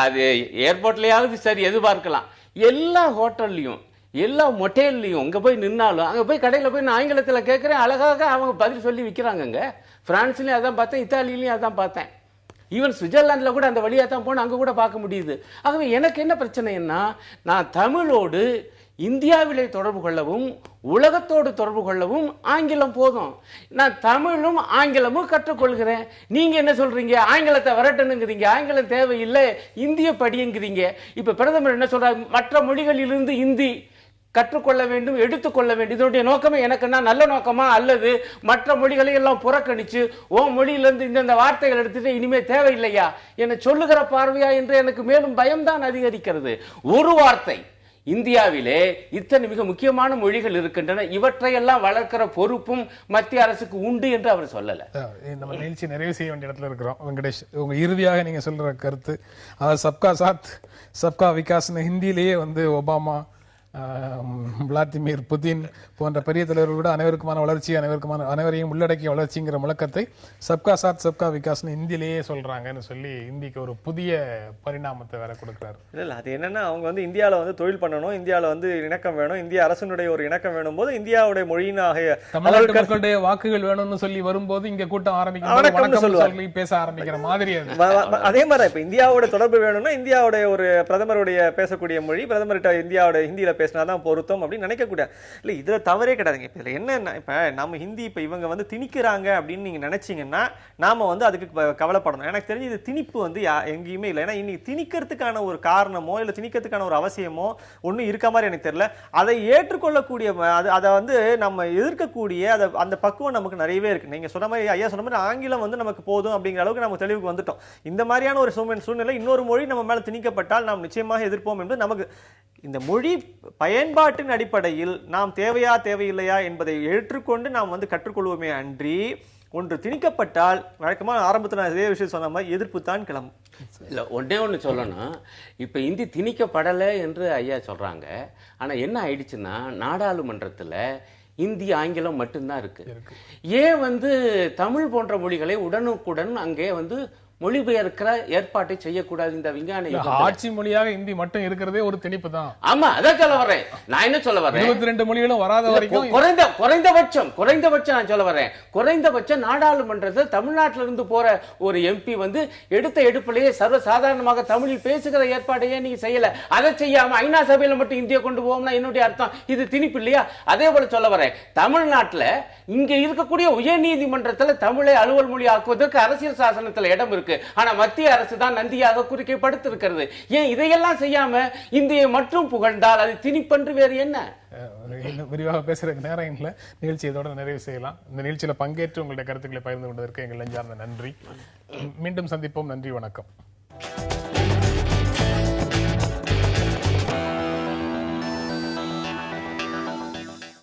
B: அது ஏர்போர்ட்லையாவது சரி எதிர்பார்க்கலாம். எல்லா ஹோட்டல்லையும் எல்லா மொட்டேல்லையும் அங்கே போய் நின்னாலும், அங்கே போய் கடையில் போய் நான் ஆங்கிலத்தில் கேட்குறேன், அழகாக அவங்க பதில் சொல்லி விற்கிறாங்கங்க. பிரான்ஸ்லேயும் அதான் பார்த்தேன், இத்தாலியிலையும் அதான் பார்த்தேன். ஈவன் சுவிட்சர்லாண்டில் கூட அந்த வழியாக தான் போனால் அங்கே கூட பார்க்க முடியுது. ஆகவே எனக்கு என்ன பிரச்சனைன்னா, நான் தமிழோடு இந்தியாவிலே தொடர்பு கொள்ளவும் உலகத்தோடு தொடர்பு கொள்ளவும் ஆங்கிலம் போதும். நான் தமிழும் ஆங்கிலமும் கற்றுக்கொள்கிறேன். நீங்க என்ன சொல்றீங்க, ஆங்கிலத்தை வரட்டணுங்கிறீங்க, ஆங்கிலம் தேவையில்லை, இந்திய படியுங்கிறீங்க. இப்ப பிரதமர் என்ன சொல்றாரு, மற்ற மொழிகளிலிருந்து இந்தி கற்றுக்கொள்ள வேண்டும், எடுத்துக்கொள்ள வேண்டும். இதனுடைய நோக்கமே எனக்குன்னா நல்ல நோக்கமா, அல்லது மற்ற மொழிகளை எல்லாம் புறக்கணிச்சு ஓ மொழியிலிருந்து இந்த வார்த்தைகள் எடுத்துட்டு இனிமே தேவையில்லையா என சொல்லுகிற பார்வையா என்று எனக்கு மேலும் பயம்தான் அதிகரிக்கிறது. ஒரு வார்த்தை, இந்தியாவிலே இத்தனை மிக முக்கியமான மொழிகள் இருக்கின்றன, இவற்றையெல்லாம் வளர்க்கிற பொறுப்பும் மத்திய அரசுக்கு உண்டு என்று அவர் சொல்லல.
A: நம்ம நிகழ்ச்சி நிறைவு செய்ய வேண்டிய இடத்துல இருக்கிறோம். வெங்கடேஷ், உங்க இறுதியாக நீங்க சொல்ற கருத்து, சப்கா சாத் சப்கா விகாஸ் ஹிந்தியிலேயே ஒபாமா, விளாடிமிர் புதின் போன்ற பெரிய தலைவர்கள் கூட அனைவருக்குமான வளர்ச்சி, அனைவரையும் உள்ளடக்கிய வளர்ச்சிங்கிற முழக்கத்தை சப்கா சாத் சப்கா விகாஸ்னு இந்தியிலேயே சொல்றாங்கன்னு சொல்லி இந்திக்கு ஒரு புதிய பரிணாமத்தை வேற கொடுக்குறாரு.
C: இல்ல, அது என்னன்னா, அவங்க இந்தியாவில் தொழில் பண்ணணும், இந்தியாவில் இணக்கம் வேணும், இந்திய அரசனுடைய ஒரு இணக்கம் வேணும் போது இந்தியாவுடைய மொழியினாக
A: தமிழ்நாட்டு மக்களுடைய வாக்குகள் வேணும்னு சொல்லி வரும்போது இங்க கூட்டம் ஆரம்பிக்க பேச ஆரம்பிக்கிற மாதிரி.
C: அதே மாதிரி இப்ப இந்தியாவோட தொடர்பு வேணும்னா இந்தியாவுடைய ஒரு பிரதமருடைய பேசக்கூடிய மொழி, பிரதமர்கிட்ட இந்தியாவோட ஹிந்தியில பேசினாதான் பொருத்தம் அப்படின்னு நினைக்கக்கூடாது. இல்லை, இதுல தவறே கிடையாதுங்க. இப்போ இதில் என்ன, இப்போ நம்ம ஹிந்தி இப்போ இவங்க வந்து திணிக்கிறாங்க அப்படின்னு நீங்க நினைச்சீங்கன்னா நாம வந்து அதுக்கு கவலைப்படணும். எனக்கு தெரிஞ்சு இது திணிப்பு வந்து எங்கேயுமே இல்லை. ஏன்னா இன்னைக்கு திணிக்கிறதுக்கான ஒரு காரணமோ இல்லை திணிக்கிறதுக்கான ஒரு அவசியமோ ஒன்றும் இருக்க மாதிரி எனக்கு தெரியல. அதை ஏற்றுக்கொள்ளக்கூடிய அதை வந்து நம்ம எதிர்க்கக்கூடிய அந்த பக்குவம் நமக்கு நிறையவே இருக்கு. நீங்க சொன்ன மாதிரி, ஐயா சொன்ன மாதிரி, ஆங்கிலம் வந்து நமக்கு போதும் அப்படிங்கிற அளவுக்கு நம்ம தெளிவுக்கு வந்துட்டோம். இந்த மாதிரியான ஒரு சூழ்நிலை இன்னொரு மொழி நம்ம மேல திணிக்கப்பட்டால் நாம் நிச்சயமாக எதிர்ப்போம் என்பது நமக்கு. இந்த மொழி பயன்பாட்டின் அடிப்படையில் நாம் தேவையா தேவையில்லையா என்பதை ஏற்றுக்கொண்டு நாம் வந்து கற்றுக்கொள்வோமே அன்றி, ஒன்று திணிக்கப்பட்டால் வழக்கமாக ஆரம்பத்தில் நான் இதே விஷயம் சொன்ன மாதிரி எதிர்ப்பு தான் கிளம்பும்.
B: இல்லை, ஒன்று சொல்லணும். இப்போ இந்தி திணிக்கப்படலை என்று ஐயா சொல்றாங்க. ஆனால் என்ன ஆயிடுச்சுன்னா, நாடாளுமன்றத்தில் இந்தி ஆங்கிலம் மட்டும்தான் இருக்கு. ஏன் வந்து தமிழ் போன்ற மொழிகளை உடனுக்குடன் அங்கே வந்து மொழிபெயர்க்கிற ஏற்பாட்டை செய்யக்கூடாது? இந்த விஞ்ஞான
A: ஆட்சி மொழியாக இந்தி மட்டும் இருக்கிறதே ஒரு திணிப்பு தான்.
B: ஆமா, அதான் சொல்ல வரேன். நான் என்ன சொல்ல வரேன்,
A: 22 மொழிகளும் வராத வரைக்கும்
B: குறைந்தபட்சம் நான் சொல்ல வரேன், குறைந்தபட்சம் நாடாளுமன்றத்தில் தமிழ்நாட்டில இருந்து போற ஒரு எம்பி வந்து எடுத்த எடுப்பிலேயே சர்வ சாதாரணமாக தமிழில் பேசுகிற ஏற்பாடையே நீங்க செய்யல. அதை செய்யாம ஐநா சபையில மட்டும் இந்தியா கொண்டு போவோம்னா என்னுடைய அர்த்தம் இது திணிப்பு இல்லையா? அதே போல சொல்ல வரேன், தமிழ்நாட்டில் இங்க இருக்கக்கூடிய உயர் நீதிமன்றத்தில் தமிழை அலுவல் மொழி ஆக்குவதற்கு அரசியல் சாசனத்தில் இடம் இருக்கு. ஆனா மத்திய அரசு தான் நந்தியாக குறிக்கப்படுத்திருக்கிறது. ஏன் இதையெல்லாம் செய்யாம இந்தியை மட்டும் புகழ்ந்தால் அது திணிப்பன்று வேறு என்ன?
A: விரிவாக பேசுறதுக்கு நேரம் இல்லை. நிகழ்ச்சி இதோட நிறைவு செய்யலாம். இந்த நிகழ்ச்சியில பங்கேற்று உங்களுடைய கருத்துக்களை பகிர்ந்து கொண்டதற்கு எங்கள் நெஞ்சார்ந்த நன்றி. மீண்டும் சந்திப்போம். நன்றி, வணக்கம்.